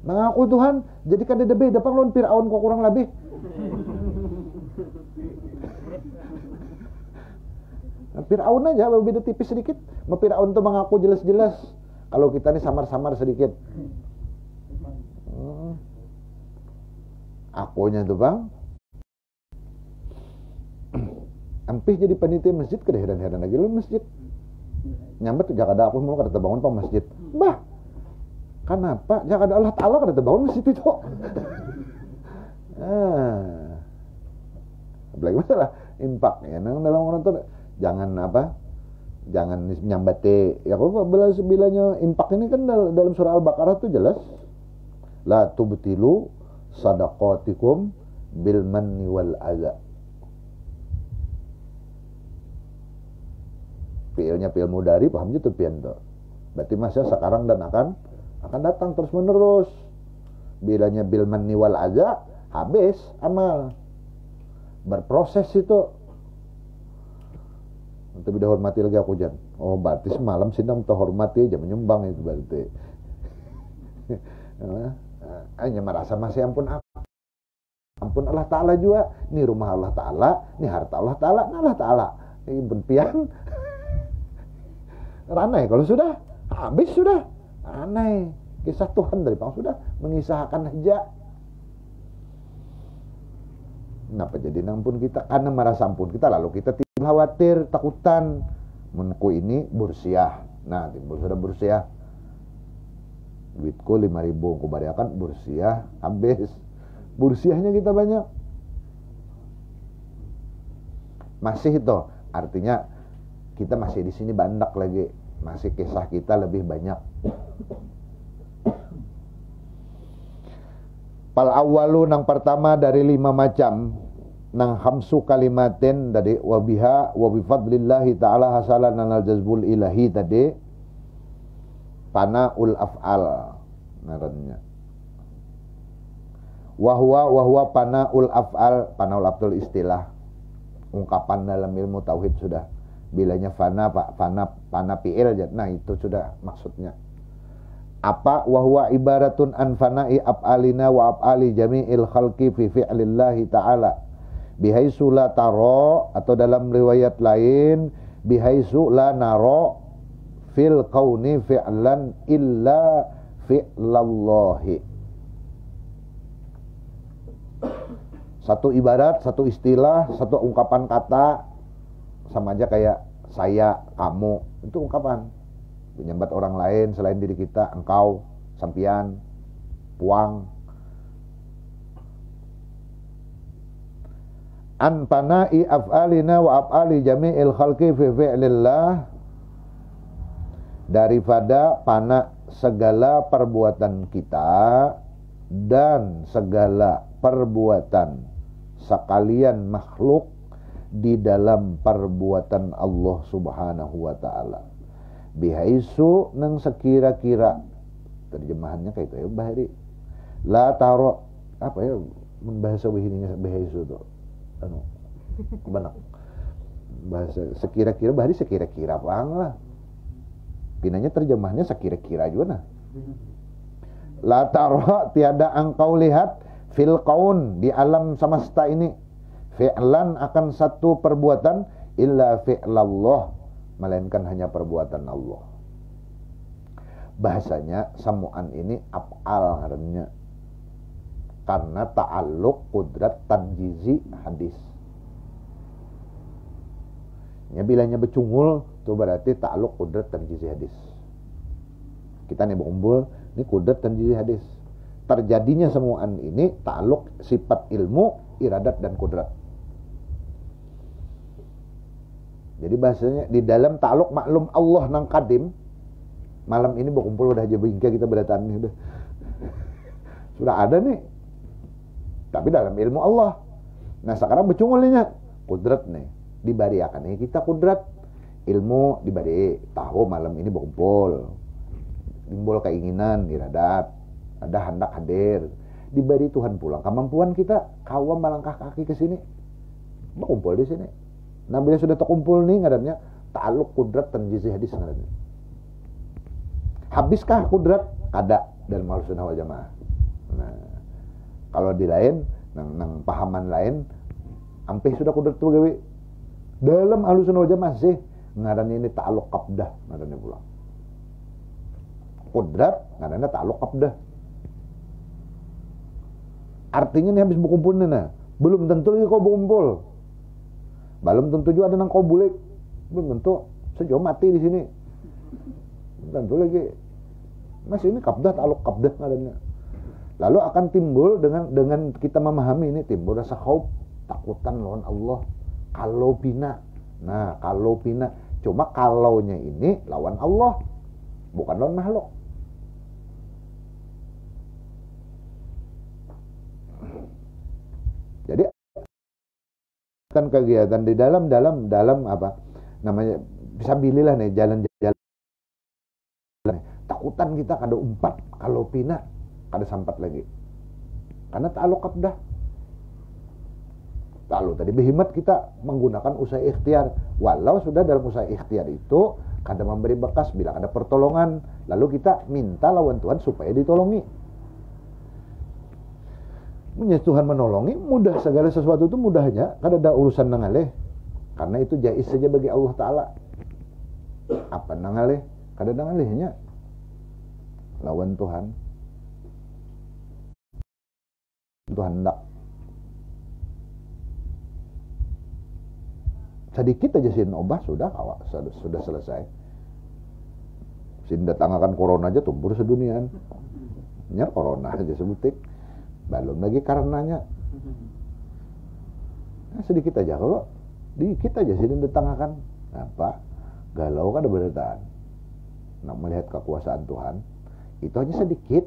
mengaku Tuhan jadi kada ada beda pang lawan Firaun kok kurang lebih. Nah, Firaun aja beda tipis sedikit. Firaun tuh mengaku jelas-jelas. Kalau kita nih samar-samar sedikit. Akunya tuh bang. Ampih jadi panitia masjid kada heran-heran lagi lu masjid. Nyambet jaga ada aku mau kada terbangun pang masjid. Bah. Kenapa? Jangan ada Allah Ta'ala kada terbangun masjid itu. Apalagi masalah impak ya. Nang dalam orang tuh jangan nyambate. Ya kalau bilanya impak ini kan dalam surah Al-Baqarah tuh jelas. La tubtilu sadaqatikum bil manni wal adza. Fiilnya fiil mudari paham je tuh pian tuh. Berarti masa sekarang dan akan datang terus menerus. Bilanya bil manni wal adza habis amal. Berproses itu. Untuk tidak hormati lagi aku jan. Oh berarti semalam sidang terhormati aja menyumbang itu berarti. Hanya merasa masih ampun Allah Ta'ala juga. Ini rumah Allah Ta'ala, ini harta Allah Ta'ala, ini Allah Ta'ala. Ini berpian. Ranai kalau sudah habis sudah. Aneh, kisah Tuhan dari bang sudah mengisahkan aja. Kenapa jadi nampun kita? Karena merasa ampun kita lalu kita tidak khawatir, takutan. Menku ini bursiah. Nah, timbul sudah bursiah. Duitku 5.000 aku bariakan bursiah habis. Bursiahnya kita banyak. Masih itu artinya kita masih di sini bandak lagi. Masih kisah kita lebih banyak. Pal awalu nang pertama dari 5 macam nang hamsu kalimatin tadi wabiha wa bifadlillahi ta'ala hasalan al jazbul ilahi tadi panaul af'al ngarannya wahwa panaul af'al panaul istilah ungkapan dalam ilmu tauhid sudah bilanya fana fi'il nah itu sudah maksudnya Apa? Wa huwa ibaratun an fana'i af'alina wa af'ali jami'il khalqi fi fi'lillahi ta'ala. Bihaisu la taro, atau dalam riwayat lain bihaisu la naro fil kauni fi'lan illa fi'lallahi. Satu ibarat, satu istilah, satu ungkapan kata sama aja kayak saya, kamu, itu ungkapan. Menyambat orang lain selain diri kita, engkau, sampian, puang. An pana'i af'alina wa af'ali jami'il khalqi fi fi'lillah, daripada pana segala perbuatan kita dan segala perbuatan sekalian makhluk di dalam perbuatan Allah Subhanahu wa ta'ala. Bihaisu nang sekira-kira, terjemahannya kayak itu ya bahari. La taro, apa ya bahasa begininya bihaisu tuh. Anu, benak. Bahasa sekira-kira bahari sekira-kira pang lah. Pinanya terjemahannya sekira-kira juga nah. La taro, tiada engkau lihat fil kaun, di alam semesta ini, fi'lan akan satu perbuatan, illa fi'lallah, melainkan hanya perbuatan Allah. Bahasanya samuan ini af'al ngarannya, karena ta'alluq kudrat tanjizi hadis. Ya bilanya becungul itu berarti ta'alluq kudrat tanjizi hadis. Kita nih berkumpul, ini kudrat tanjizi hadis. Terjadinya samuan ini ta'alluq sifat ilmu, iradat dan kudrat. Jadi bahasanya di dalam ta'alluq maklum Allah nang kadim. Malam ini berkumpul udah aja bingkai kita berdataan nih udah. Sudah ada nih. Tapi dalam ilmu Allah. Nah sekarang becungulnya kudrat nih. Dibariakan nih kita kudrat. Ilmu dibari. Tahu malam ini berkumpul. Timbul keinginan, iradat. Ada hendak hadir. Dibari Tuhan pulang. Kemampuan kita kawam melangkah kaki ke sini. Berkumpul di sini. Nah bila sudah terkumpul nih ngarannya ta'alluq kudrat tanjizi hadis ngarannya. Habiskah kudrat? Kada dalam Ahlussunnah wal Jamaah. Nah, kalau di lain nang pahaman lain ampih sudah kudrat tuh gawe. Dalam Ahlussunnah wal Jamaah sih ngarannya ini ta'alluq qabdah ngarannya pula. Kudrat ngarannya ta'alluq qabdah. Artinya nih habis berkumpul nih nah, belum tentu lagi kau berkumpul. Belum tentu juga ada nang kau bulik. Belum tentu sejauh mati di sini. Belum tentu lagi. Mas ini qabdah ta'alluq qabdah ngarannya. Lalu akan timbul dengan kita memahami ini timbul rasa khauf, takutan lawan Allah. Kalau bina. Nah, kalau bina. Cuma kalaunya ini lawan Allah, bukan lawan makhluk. Jadi kan kegiatan di dalam apa namanya bisa bililah nih jalan-jalan takutan kita kada umpat kalau pina kada sampat lagi karena ta'alluq qabdah. Lalu tadi berhimmat kita menggunakan usaha ikhtiar, walau sudah dalam usaha ikhtiar itu kada memberi bekas bila ada pertolongan, lalu kita minta lawan Tuhan supaya ditolongi. Tuhan menolongi, mudah, segala sesuatu itu mudahnya, kada ada urusan nangaleh. Karena itu jaiz saja bagi Allah Ta'ala. Apa nangaleh? Kada nangalehnya. Lawan Tuhan. Tuhan hendak. Sedikit aja sin obah sudah sudah selesai. Sin datangkan corona aja tumbur seduniaan. Nya corona aja sebutik. Belum lagi karenanya. Nah, sedikit aja kalau dikit aja sini ditengahkan apa galau kan ada berdataan. Nak melihat kekuasaan Tuhan itu hanya sedikit,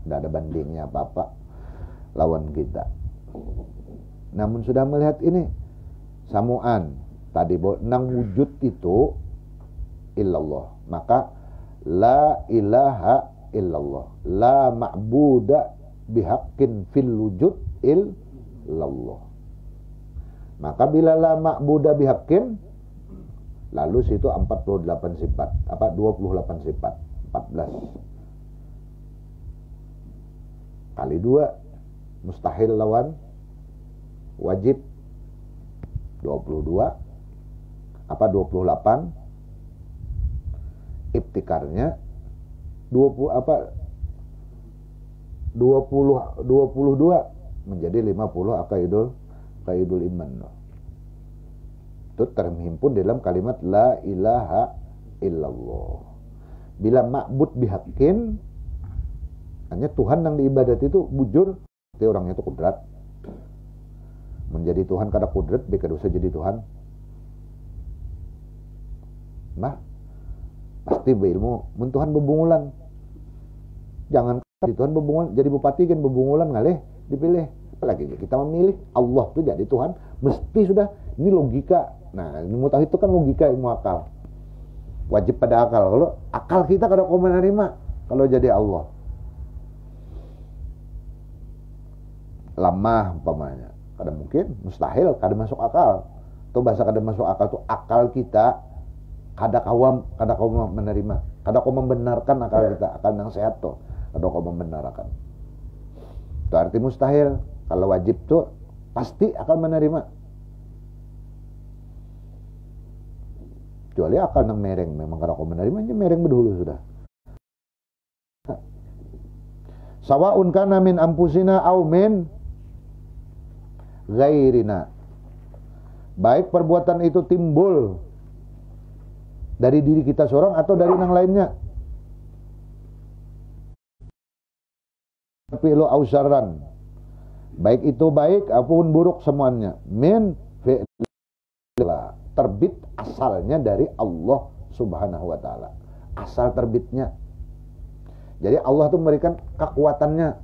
tidak ada bandingnya apa-apa lawan kita. Namun sudah melihat ini samuan tadi nang wujud itu illallah, maka la ilaha illallah, la ma'buda bihaqqin fil wujud illallah. Maka bila la ma'buda bihaqqin, lalu situ 48 sifat, apa 28 sifat, 14. kali 2 mustahil lawan wajib 22 apa 28, ibtikarnya 22 menjadi 50 akaidul iman. Itu terhimpun dalam kalimat la ilaha illallah. Bila ma'bud bihaqqin, hanya Tuhan yang diibadati itu bujur, berarti orangnya itu kudrat. Menjadi Tuhan kada kudrat, beka dosa jadi Tuhan. Nah, pasti berilmu mun Tuhan bebungulan. Jangan di Tuhan bebungulan, jadi bupati kan bebungulan ngalih dipilih. Apalagi kita memilih Allah tuh jadi Tuhan, mesti sudah ini logika. Nah, ilmu tauhid itu kan logika, ilmu akal. Wajib pada akal. Kalau akal kita kada mau menerima kalau jadi Allah. Lemah umpamanya. Kada mungkin, mustahil, kada masuk akal. Tuh bahasa kada masuk akal tuh akal kita kada kau menerima, kada kau membenarkan akal kita, akal yang sehat tuh, kada kau membenarkan. Itu arti mustahil. Kalau wajib tuh pasti akan menerima. Kecuali akal yang mereng, memang kada kau menerima, aja mereng berdulu sudah. Sawa'un kana min ampusina aw min ghairina. Baik perbuatan itu timbul dari diri kita seorang atau dari yang lainnya. Tapi lo ausaran, baik itu baik apapun buruk semuanya, min fi'lillah, terbit asalnya dari Allah Subhanahu wa taala. Asal terbitnya. Jadi Allah itu memberikan kekuatannya,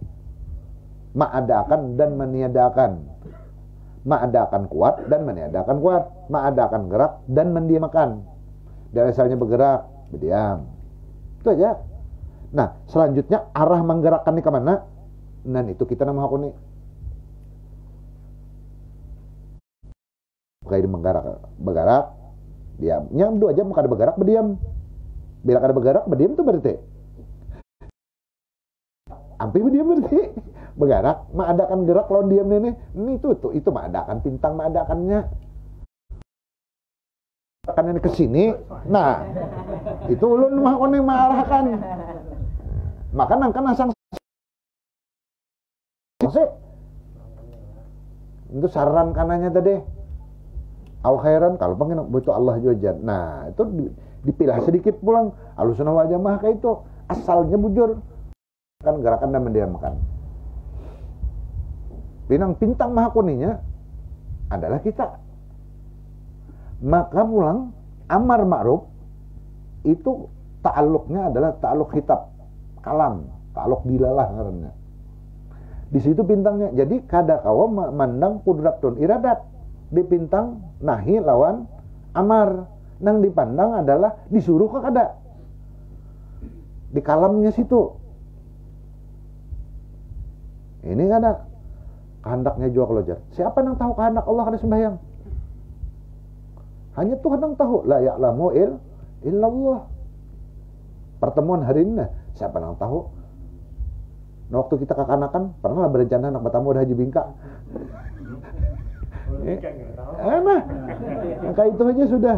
ma'adakan dan meniadakan. Ma'adakan kuat dan meniadakan kuat, ma'adakan gerak dan mendiamkan. Dari asalnya bergerak, berdiam. Itu aja. Nah, selanjutnya arah menggerakkan ini kemana? Dan itu kita nama aku nih. Kayak bergerak, diam. Nyam 2 jam kada bergerak, berdiam. Bila kada bergerak, berdiam itu berarti. Ampi berdiam berarti. Bergerak, mengadakan gerak lawan diam ini. Ini itu mengadakan pintang mengadakannya. Kan ini ke sini. Nah, itu ulun mah kon mengarahkan. Maka nangkan asang itu saran kanannya tadi. Au khairan kalau pengen butuh Allah juga. Nah, itu dipilah sedikit pulang. Ahlussunnah wal jamaah kayak itu asalnya bujur. Kan gerakan dan mendiamkan. Pinang pintang maha kuninya adalah kita. Maka pulang amar ma'ruf itu ta'alluqnya adalah ta'alluq khitab, kalam, ta'alluq dilalah ngarannya. Di situ pintangnya. Jadi kada kawa mandang kudratun iradat. Dipintang nahi lawan amar. Nang dipandang adalah disuruh ke kada. Di kalamnya situ. Ini kada kehendaknya juga kelojar. Siapa yang tahu kehendak Allah kada sembahyang? Hanya Tuhan yang tahu. La ya'lamu illallah. Pertemuan hari ini, siapa yang tahu? Nah, waktu kita kekanakan, pernah berencana anak bertamu udah Haji Bingka. Nah, kayak itu aja sudah.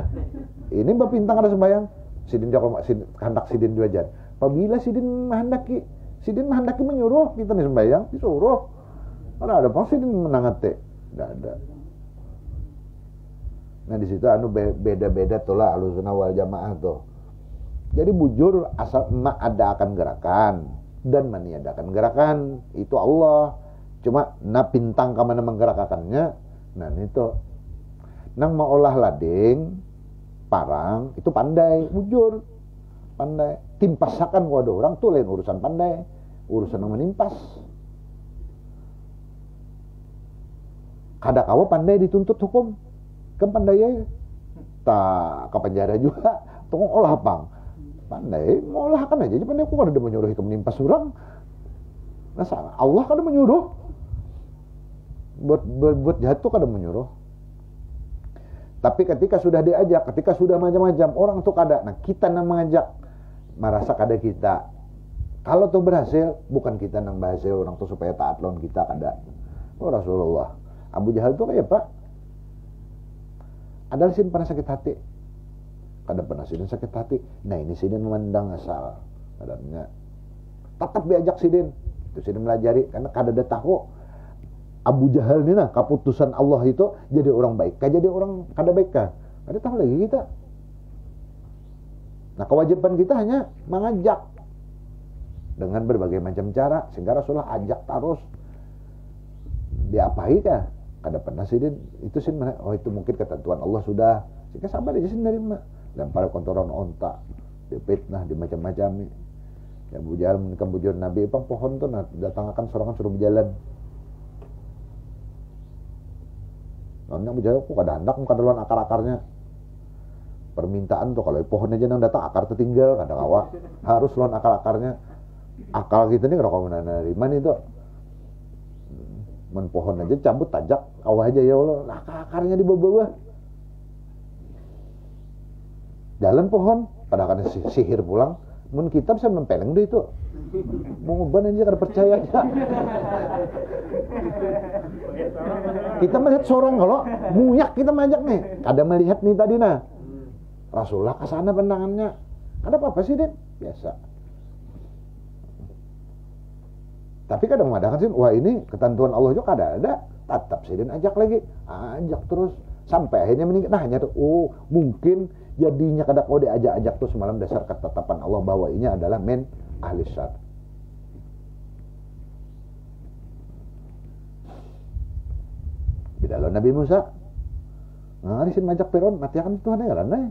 Ini bapintang ada sembahyang. Sidin jawab kehendak sidin dua jan. Apabila sidin menghendaki, menyuruh kita nih sembahyang, disuruh. Mana ada pas sidin menangate, enggak ada. Nah di situ beda-beda tuh lah Ahlussunnah wal Jamaah tuh. Jadi bujur asal ada akan gerakan dan meniadakan gerakan itu Allah. Cuma pintang kemana menggerakkannya. Nah itu nang mau olah lading parang itu pandai bujur, pandai timpasakan kalau ada orang tuh lain urusan pandai, urusan yang menimpas. Kada kawa pandai dituntut hukum kan pandai ya tak ke penjara juga tuh olah pang pandai mau olah kan aja pandai aku kada ada menyuruh ke menimpas orang. Nah Allah kada menyuruh buat jahat tuh kada menyuruh. Tapi ketika sudah diajak, ketika sudah macam-macam orang tuh kada. Nah kita yang mengajak merasa kada kita Kalau tuh berhasil, bukan kita nang berhasil orang tuh supaya taat lawan kita kada. Oh Rasulullah, Abu Jahal tuh kayak Pak. Ada sin pernah sakit hati. Kada pernah sidin sakit hati. Nah ini sidin memandang asal. Adanya tetap diajak sidin. Itu sidin melajari karena kada ada tahu Abu Jahal ini nah keputusan Allah itu jadi orang baik kah jadi orang kada baik kah. Ada tahu lagi kita. Nah kewajiban kita hanya mengajak dengan berbagai macam cara sehingga Rasulullah ajak terus diapahi kah. Kada pernah sidin itu sin mana oh itu mungkin ketentuan Allah sudah sehingga sabar aja sin nerima. Lempar kontoran onta, dipitnah, di macam-macam. Ya Abu Jahal menikam bujur Nabi, bang pohon tuh datangkan sorangan suruh berjalan. Namanya Abu Jahal kok ada hendak muka duluan akar-akarnya. Permintaan tuh kalau pohon aja yang datang akar tertinggal, kadang awak harus luan akar-akarnya. Akal gitu nih kalau kamu dari mana itu? Men pohon aja cabut tajak, awak aja ya Allah, akar-akarnya di bawah-bawah. Jalan pohon, padahal kan sihir pulang, mun kita bisa mempeleng deh itu. Mau ngeban aja kada percaya aja. Kita melihat seorang kalau muyak kita majak nih, kada melihat nih tadi nah. Rasulullah ke sana pandangannya. Ada apa sih, Den? Biasa. Tapi kadang mengadakan sih, wah ini ketentuan Allah juga kada ada. Tetap sih Den ajak lagi, ajak terus sampai akhirnya meninggal. Nah hanya tuh, oh mungkin jadinya kada kau diajak-ajak tuh semalam dasar ketetapan Allah bahwa ini adalah men ahli syar. Beda lo Nabi Musa. Nah, disin majak Firaun, mati akan Tuhan ya kan.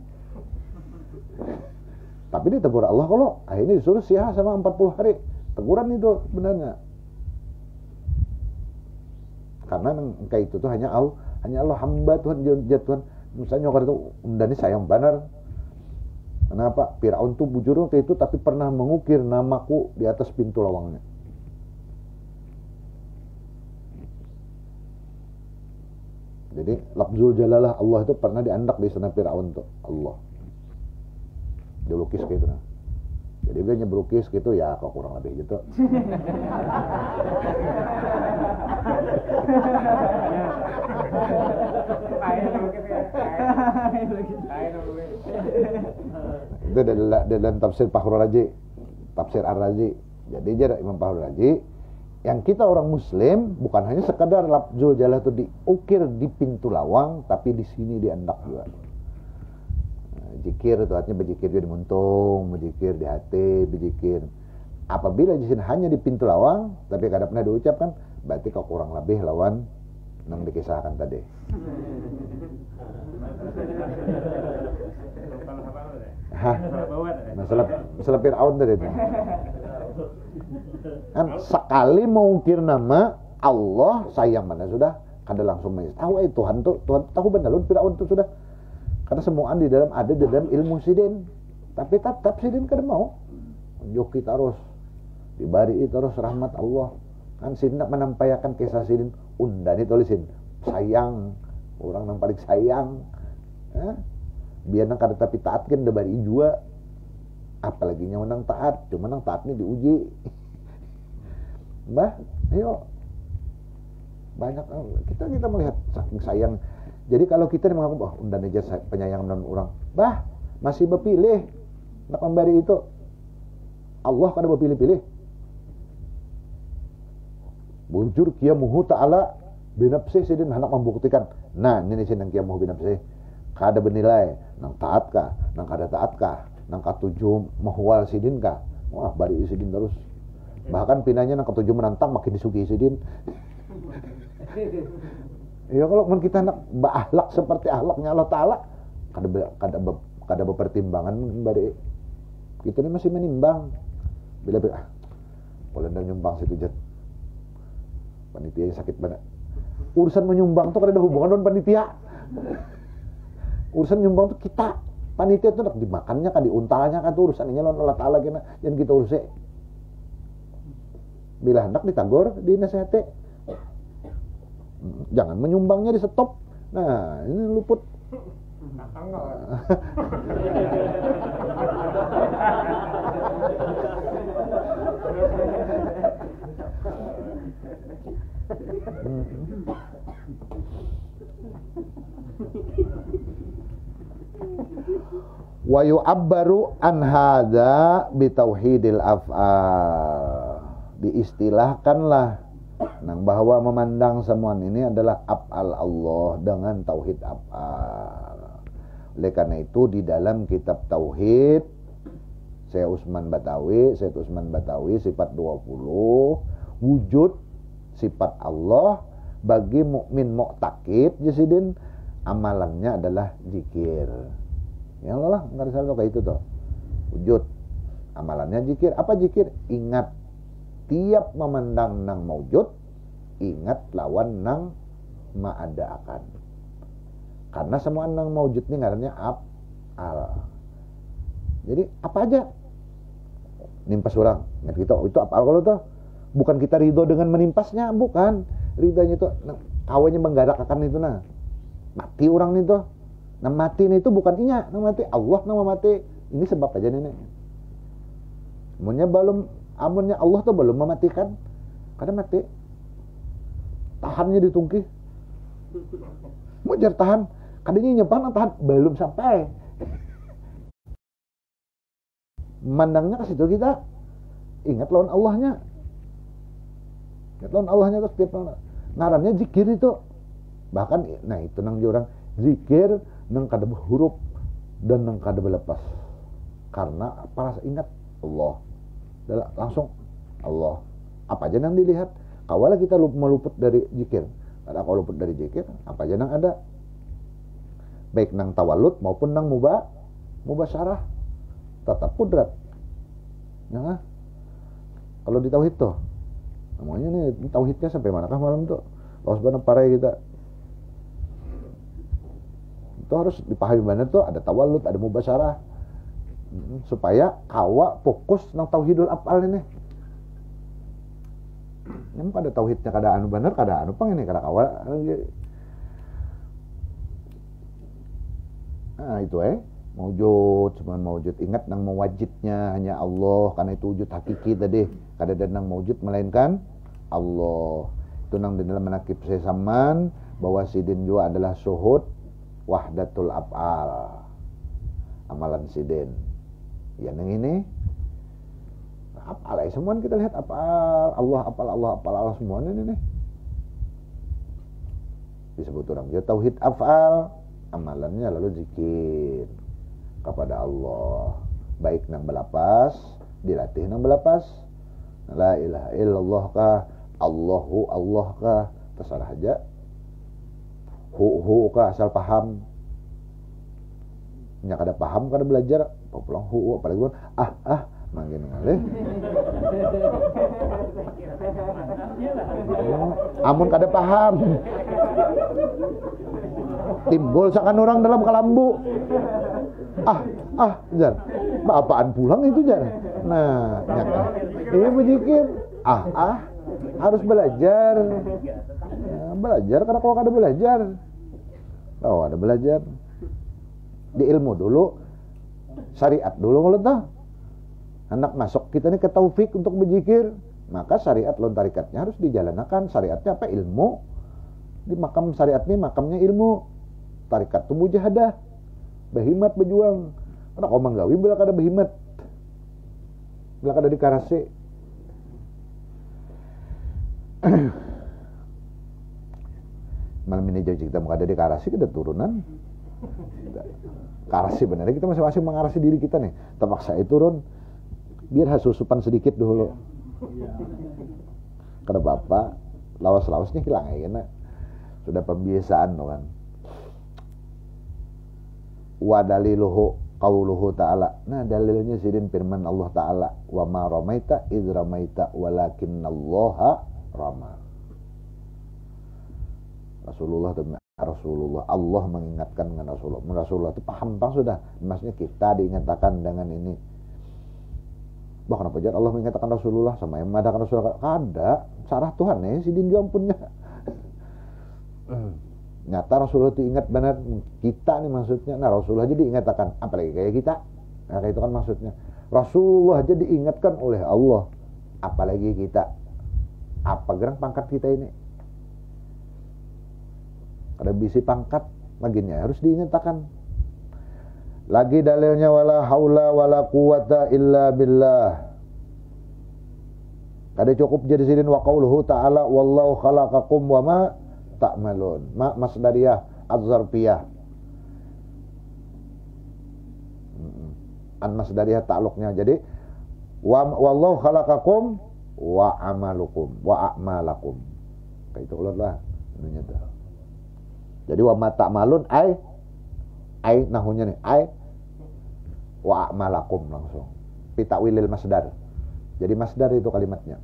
Tapi ditegur Allah kalau akhirnya disuruh siah sama 40 hari. Teguran itu benarnya. Karena engkau itu tuh hanya Allah hamba Tuhan Tuhan. Misalnya waktu itu undani sayang benar. Kenapa? Firaun tuh bujur kayak itu tapi pernah mengukir namaku di atas pintu lawangnya. Jadi lafzul jalalah Allah itu pernah diandak di sana Firaun tuh Allah. Dia lukis gitu nah. Jadi dia hanya berlukis gitu ya kok kurang lebih gitu. Itu dalam tafsir Fakhrul Razi, tafsir Ar-Razi. Jadi jadi Imam Fakhrul Razi yang kita orang Muslim bukan hanya sekadar lafzul jalalah itu diukir di pintu lawang, tapi di sini diandak juga. Zikir itu artinya berzikir juga di muntung, berzikir di hati, berzikir. Apabila jisin hanya di pintu lawang, tapi kada pernah diucapkan, berarti kau kurang lebih lawan yang dikisahkan tadi. Hah? Masalah Fir'aun tadi itu. Kan sekali mengukir nama Allah sayang mana sudah, kada langsung tahu Tuhan tahu benar Fir'aun itu sudah. Karena semuaan di dalam ada di dalam ilmu sidin. Tapi tetap sidin kada mau. Joki terus dibari terus rahmat Allah. Kan sidin nak menampaikan kisah sidin undani tulisin sayang orang yang paling sayang. Biar nang kada tapi taat kan debari jua. Apalagi nya menang taat, cuma nang taat ni diuji. Bah, ayo. Banyak kita melihat saking sayang. Jadi kalau kita mengaku undan aja penyayang dan orang, bah masih berpilih nak memberi itu. Allah kada berpilih-pilih. Bujur qiyamuhu ta'ala binafsi sidin hendak membuktikan. Nah, ini sidin qiyamuhu binafsi. Kada bernilai nang taat kah, nang kada taat kah, nang katujuh mahwal sidin kah. Wah, bari sidin terus. Bahkan pinanya nang ketujuh menantang makin disugi sidin. Ya kalau kita nak berakhlak seperti akhlaknya Allah Ta'ala kada berpertimbangan bari kita ini masih menimbang bila boleh dah nyumbang situ jet panitia sakit banget urusan menyumbang tuh kada ada hubungan dengan panitia urusan nyumbang tuh kita panitia tuh nak dimakannya kan diuntalnya kan tuh urusannya lawan Allah Ta'ala kena yang kita urus bila hendak ditagur dinasihati jangan menyumbangnya di stop. Nah, ini luput. Wa yu'abbaru an hadza bi tauhidil af'al. Diistilahkanlah nang bahwa memandang semua ini adalah af'al Allah dengan tauhid af'al. Oleh karena itu di dalam kitab tauhid Syekh Utsman Batawi sifat 20 wujud sifat Allah bagi mukmin mu'taqid jasidin amalannya adalah zikir. Ya Allah, enggak salah kayak itu tuh. Wujud amalannya zikir. Apa zikir? Ingat tiap memandang nang maujud, ingat lawan nang ma'adaakan. Karena semua nang maujud ini ngarannya af'al. Jadi apa aja nimpas orang. Ingat kita itu af'al kalau tuh. Bukan kita ridho dengan menimpasnya, bukan. Ridhonya itu awalnya menggarak akan itu nah. Mati orang itu. Nah mati itu bukan inya, nah mati Allah nama mati. Ini sebab aja nenek. Amunnya Allah tuh belum mematikan. Karena mati. Tahannya ditungki. Mau jar tahan. Kadangnya nyepan tahan belum sampai. Mandangnya ke situ kita. Ingat lawan Allahnya. Ingat lawan Allahnya terus tiap ngarannya zikir itu. Bahkan nah itu nang orang zikir nang kada huruf dan nang kada lepas. Karena para ingat Allah. Langsung Allah. Apa aja nang dilihat? Kawala kita meluput dari zikir. Ada kalau luput dari zikir, apa aja nang ada? Baik nang tawalud maupun nang mubasyarah. Tetap kudrat. Nah, kalau di tauhid tuh. Namanya nih tauhidnya sampai manakah malam tuh? Allah Subhanahu parai kita. Itu harus dipahami benar tuh, ada tawalud, ada mubasyarah. Supaya kawa fokus nang tauhidul af'al ini. Yang pada tauhidnya kada anu bener, kada anu pang ini kada kawa. Nah itu maujud, cuman maujud. Ingat nang mewajibnya hanya Allah, karena itu wujud hakiki tadi. Kada ada nang maujud melainkan Allah. Itu nang di dalam manakib sesaman bahwa sidin juga adalah syuhud wahdatul af'al. Amalan sidin. Ya nang ini af'al semua kita lihat af'al Allah semua ini nih. Disebut orang dia tauhid af'al, amalannya lalu zikir kepada Allah. Baik nang belapas, dilatih nang belapas. La ilaha illallah kah, Allahu Allah kah, terserah aja. Hu kah asal paham. Nya kada paham kada belajar, pulang hu apalagi pun mangkin ngalih. Amun kada paham. Timbul sakan orang dalam kalambu. Jar. Apaan pulang itu jar. Nah, ini berzikir. Harus belajar. Ya, belajar karena kalau kada belajar. Oh, ada belajar. Di ilmu dulu, syariat dulu kalau tahu. Anak masuk kita ini ke taufik untuk berzikir, maka syariat lon tarikatnya harus dijalankan. Syariatnya apa? Ilmu. Di makam syariat ini makamnya ilmu. Tarikat itu mujahadah. Behimat berjuang. Karena kau manggawi bila kada behimat. Bila kada dikarasi. Malam ini jauh kita mau ada dikarasi kita turunan. Karasi benar kita masing-masing mengarasi diri kita nih. Terpaksa turun biar hasusupan sedikit dulu. Karena bapak lawas-lawas nih hilang ya karena sudah pembiasaan kan. Wa daliluhu qauluhu ta'ala. Nah dalilnya sidin firman Allah Ta'ala, wa ma ramaita idz ramaita walakinallaha rama. Rasulullah Allah mengingatkan dengan Rasulullah itu paham sudah. Maksudnya kita diingatkan dengan ini. Bah kenapa jangan Allah mengingatkan Rasulullah sama yang mengadakan Rasulullah? Kada, sarah Tuhan si dinju ampunnya. Nyata Rasulullah itu ingat benar kita nih maksudnya. Nah Rasulullah jadi ingatkan, apalagi kayak kita. Nah kayak itu kan maksudnya. Rasulullah jadi diingatkan oleh Allah apalagi kita. Apa gerang pangkat kita ini? Ada bisi pangkat baginya harus diingatkan. Lagi dalilnya wala haula wala quwata illa billah. Kada cukup jadi sidin wa qauluhu ta'ala wallahu khalaqakum wa ma ta'malun. Ma masdariyah az-zarfiyah. An masdariyah ta'alluqnya. Jadi wallahu khalaqakum wa amalukum wa a'malakum. Kayak itu ulun ininya dah. Jadi wa ma ta'malun ai nahunya nih ai wa a'malakum langsung. Fitawilil masdar. Jadi masdar itu kalimatnya.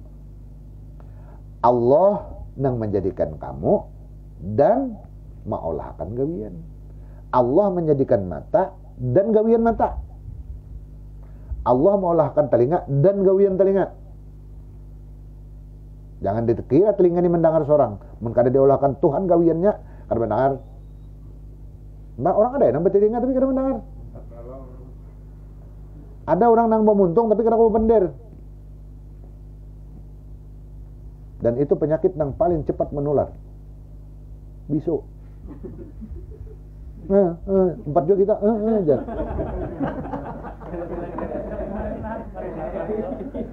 Allah yang menjadikan kamu dan maolahkan gawian. Allah menjadikan mata dan gawian mata. Allah maolahkan telinga dan gawian telinga. Jangan dikira telinga ini mendengar seorang. Mun kada diolahkan Tuhan gawiannya kada mendengar. Mbak orang ada yang nambah telinga tapi kada mendengar. Ada orang nang memuntung tapi kada mau bender. Dan itu penyakit yang paling cepat menular. Bisu. Empat juga kita aja.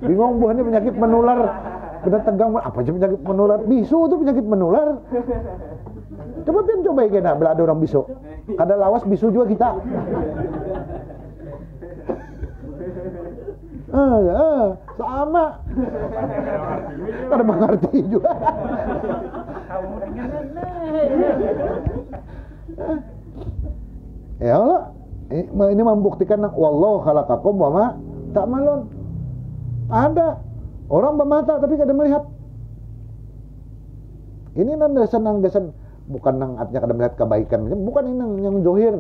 Bingung buahnya penyakit menular. Kena tegang apa aja penyakit menular? Bisu itu penyakit menular. Coba pian coba kena bela ada orang bisu. Kada lawas bisu juga kita. Sama. Kada mengerti juga. Ya Allah, ini membuktikan wallahu khalaqakum wa ma ta'malun. Ada orang bermata tapi kada melihat. Ini nang desan bukan nang artinya kada melihat kebaikan, bukan ini nang yang zohir.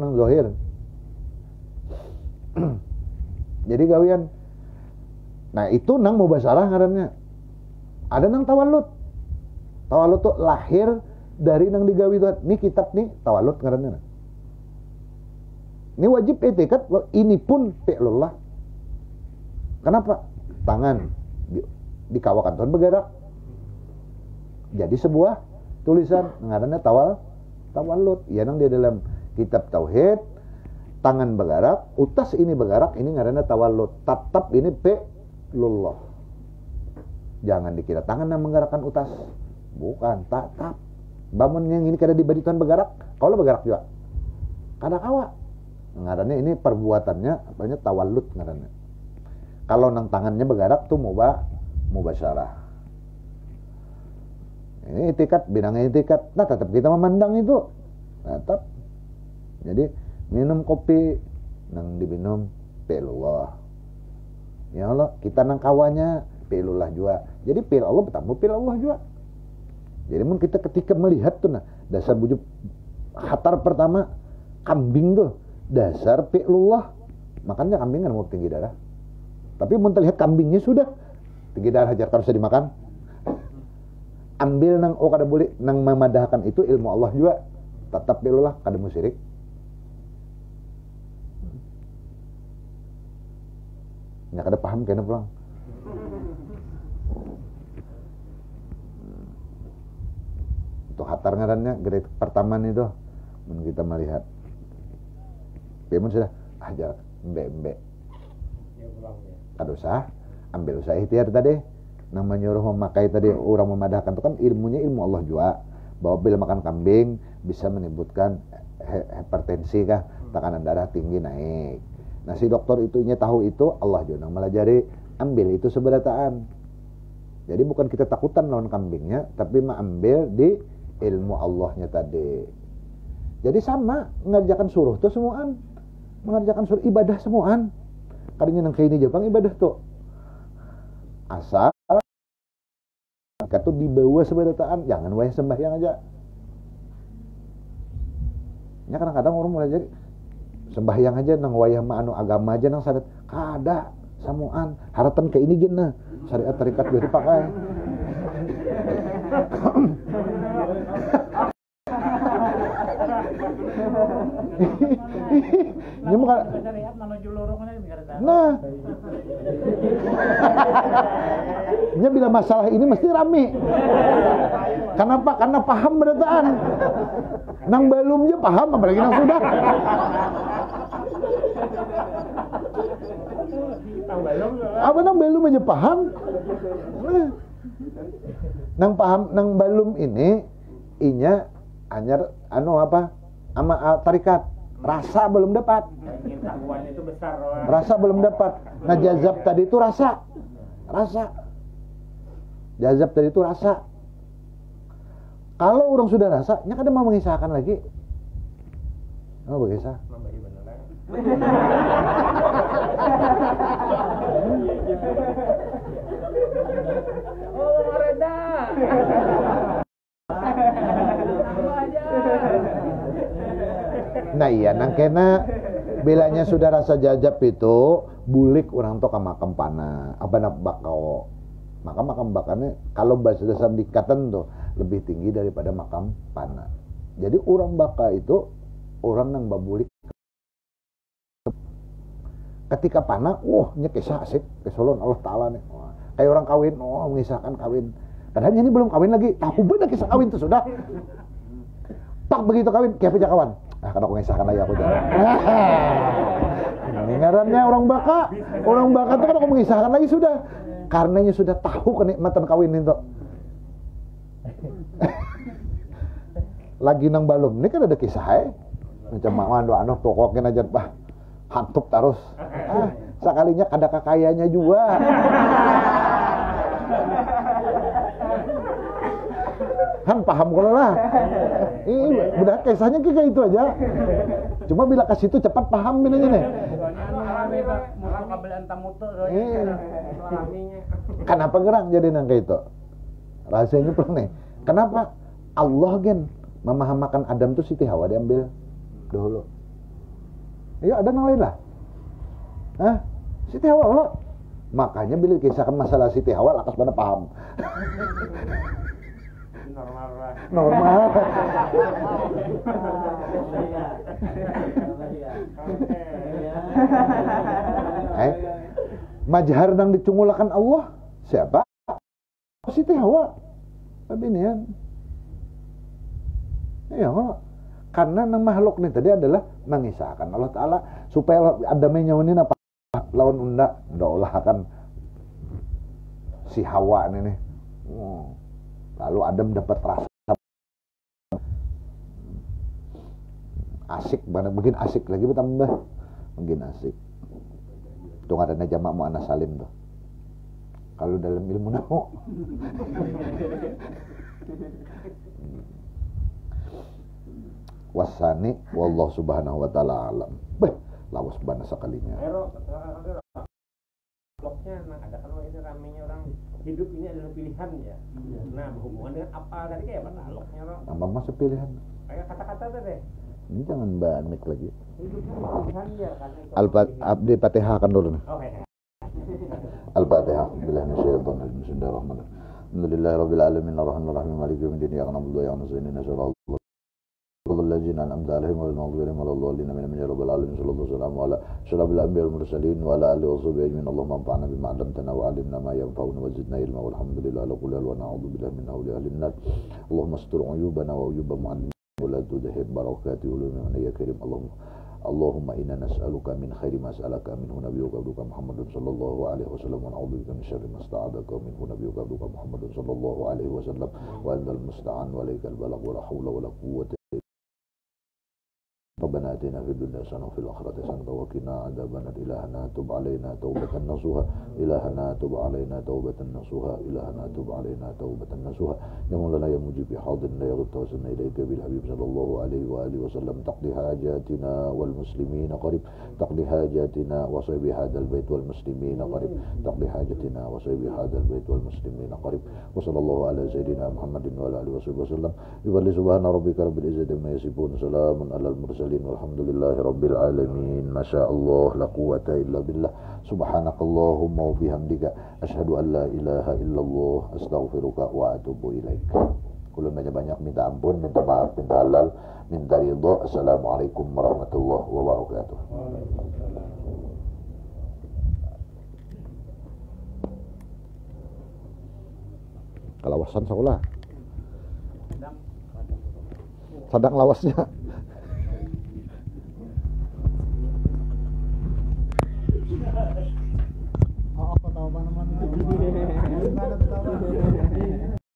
Jadi gawian. Nah, itu nang mubasalah ngarannya. Ada nang tawalud. Tawalud tuh lahir dari nang digawi Tuhan. Ini kitab nih tawalud ngarannya. Ini wajib etikat, ini pun fi'lullah. Kenapa? Tangan dikawakan Tuhan bergerak. Jadi sebuah tulisan ngarannya tawalud. Ya nang di dalam kitab tauhid, tangan bergerak, utas ini bergerak, ini ngarannya tawalud. Tatap ini fi'lullah. Jangan dikira tangan yang menggerakkan utas. Bukan, tatap. Bangun yang ini kada dibadi Tuhan bergerak, kalau bergerak juga. Kada kawa. Ngarannya ini perbuatannya apanya tawalud ngarannya. Kalau nang tangannya bergerak tuh mubasyarah. Ini itikat, bidangnya itikat. Nah, tetap kita memandang itu. Tetap. Jadi minum kopi nang diminum fi'lullah. Ya Allah, kita nang kawanya fi'lullah juga. Jadi fi'l Allah bertambah fi'l Allah juga. Jadi mun kita ketika melihat tuh nah, dasar wujud khatar pertama kambing tuh dasar fi'lullah. Makanya kambing kan mau tinggi darah. Tapi mun terlihat kambingnya sudah tinggi darah aja kalau bisa dimakan. Ambil nang kada boleh nang memadahkan itu ilmu Allah juga. Tetap fi'lullah kada musyrik. Ya kada paham kena pulang. Itu khatar ngarannya grade pertama itu mun kita melihat. Bemun sudah ajar embe. Kada usah ambil usaha ikhtiar tadi. Nang menyuruh memakai tadi orang memadahkan itu kan ilmunya ilmu Allah juga. Bahwa bila makan kambing bisa menimbulkan hipertensi kah, tekanan darah tinggi naik. Nah si dokter itunya tahu itu, Allah juga nang melajari, ambil itu seberataan. Jadi bukan kita takutan lawan kambingnya, tapi ambil di ilmu Allahnya tadi. Jadi sama mengerjakan suruh tuh semuaan. Mengerjakan suruh ibadah semuaan. Kadinya nang kaini Jepang ibadah tuh. Asal kata dibawa seberataan, jangan wayah sembahyang aja. Ya kadang-kadang orang mulai jadi sembahyang aja nang wayah anu agama aja nang sadat kada samuan haratan ke ini gina syariat tarikat biar dipakai. Nyemuk. Nah. Nya bila masalah ini mesti rame. Kenapa? Karena paham berataan. Nang belumnya paham apalagi nang sudah. Apa nang belum aja paham? Nang paham nang belum ini inya anyar apa? Ama tarikat. Rasa belum dapat. Rasa belum dapat. Nah jazab tadi itu rasa. Jazab tadi itu rasa. Kalau orang sudah rasa, nya kadang mau mengisahkan lagi. Mau mengisah. Oh, reda. Nah iya, nang kena bilanya sudah rasa jajab itu bulik orang tuh ke makam pana apa nak bakau maka makam bakannya kalau bahasa dasar dikatan tuh lebih tinggi daripada makam pana. Jadi orang baka itu orang yang babulik ketika pana, nya kisah asik kesolon Allah Ta'ala nih. Kayak orang kawin, mengisahkan kawin. Padahal ini belum kawin lagi, tahu benar kisah kawin itu sudah. Pak begitu kawin, kayak aja kawan. Nah, kalau aku ngisahkan lagi aku jalan. Ngarannya orang baka itu kan aku mengisahkan lagi sudah. Karenanya sudah tahu kenikmatan kawin itu. Lagi nang balum, ini kan ada kisah macam mandu anu pokoknya aja bah hantup terus. Sekalinya ada kakayanya juga. Han paham kalau lah. Udah kisahnya kayak itu aja. Cuma bila kasih itu cepat paham binanya nih. Kenapa gerang jadi nang kayak itu? Rahasianya pelan nih. Kenapa Allah gen memahamakan Adam tuh Siti Hawa diambil dulu. Iya ada yang lain lah. Siti Hawa Allah. Makanya bila kisahkan masalah Siti Hawa lakas pada paham. Normal. Majhar nang dicungulakan Allah siapa? Siti Hawa. Tapi ini ya. Ya Allah. Karena nang makhluk ini tadi adalah mengisahkan Allah Ta'ala supaya Adamnya nyawinin apa lawan unda ulah kan si Hawa ini nih. Lalu Adam dapat rasa asik, mungkin asik lagi bertambah, mungkin asik. Itu ada jamak muannas salim tuh. Kalau dalam ilmu nahwu. Wasani wallahu subhanahu wa ta'ala alam. Lawas bana sekalinya. Bloknya ada kan ini ramenya orang hidup ini adalah pilihan ya. Nah, berhubungan dengan apa tadi kayak apa bloknya orang? Apa masuk pilihan? Kayak kata-kata tadi. Ini jangan banik lagi. Hidupnya pilihan ya kan. Abdi Fatihah kan dulu nih. Oke. Al-Fatihah. Bismillahirrahmanirrahim. Bismillahirrahmanirrahim. Alhamdulillahirabbil alamin arrahmanir rahim maliki yaumiddin iyyaka na'budu wa iyyaka nasta'in ihdinas الذين أنعمت عليهم غير المغضوب عليهم ولا الضالين آمين يا رب العالمين صلى الله عليه وسلم وعلى أشرف الأنبياء والمرسلين وعلى آله وصحبه أجمعين اللهم انفعنا بما علمتنا وعلمنا ما ينفعنا وزدنا علما والحمد لله على كل حال ونعوذ بالله من حول أهل النار اللهم استر عيوبنا وعيوب معلمين ولا تدهر بركات علومنا يا كريم اللهم إنا نسألك من خير ما سألك منه نبيك عبدك محمد صلى الله عليه وسلم ونعوذ بك من شر ما استعاذك منه نبيك عبدك محمد صلى الله عليه وسلم وأنت المستعان وإليك البلاغ ولا حول ولا قوة ربنا آتنا في الدنيا حسنة وفي الآخرة حسنة وقنا عذاب النار إلهنا تب علينا توبة نصوحا إلهنا تب علينا توبة نصوحا إلهنا تب علينا توبة نصوحا يا مولانا يا مجيب حاضر لا يغب توسلنا إليك بالحبيب صلى الله عليه وآله وسلم تقضي حاجاتنا والمسلمين قريب تقضي حاجاتنا وصيب هذا البيت والمسلمين قريب تقضي حاجتنا وصيب هذا البيت والمسلمين قريب وصلى الله على سيدنا محمد وعلى آله وصحبه وسلم يبلغ سبحان ربك رب العزة عما يصفون سلام على المرسلين walhamdulillahi rabbil alamin. Masya Allah la quwata illa billah. Subhanakallahumma wa bihamdika asyhadu an la ilaha illallah astaghfiruka wa atubu ilaik. Ulun banyak minta ampun, minta maaf, minta halal, minta ridho. Assalamualaikum warahmatullahi wabarakatuh. Kalawasan sekolah. Sadang lawasnya. Oh, apa tahu mana-mana. Gimana tahu?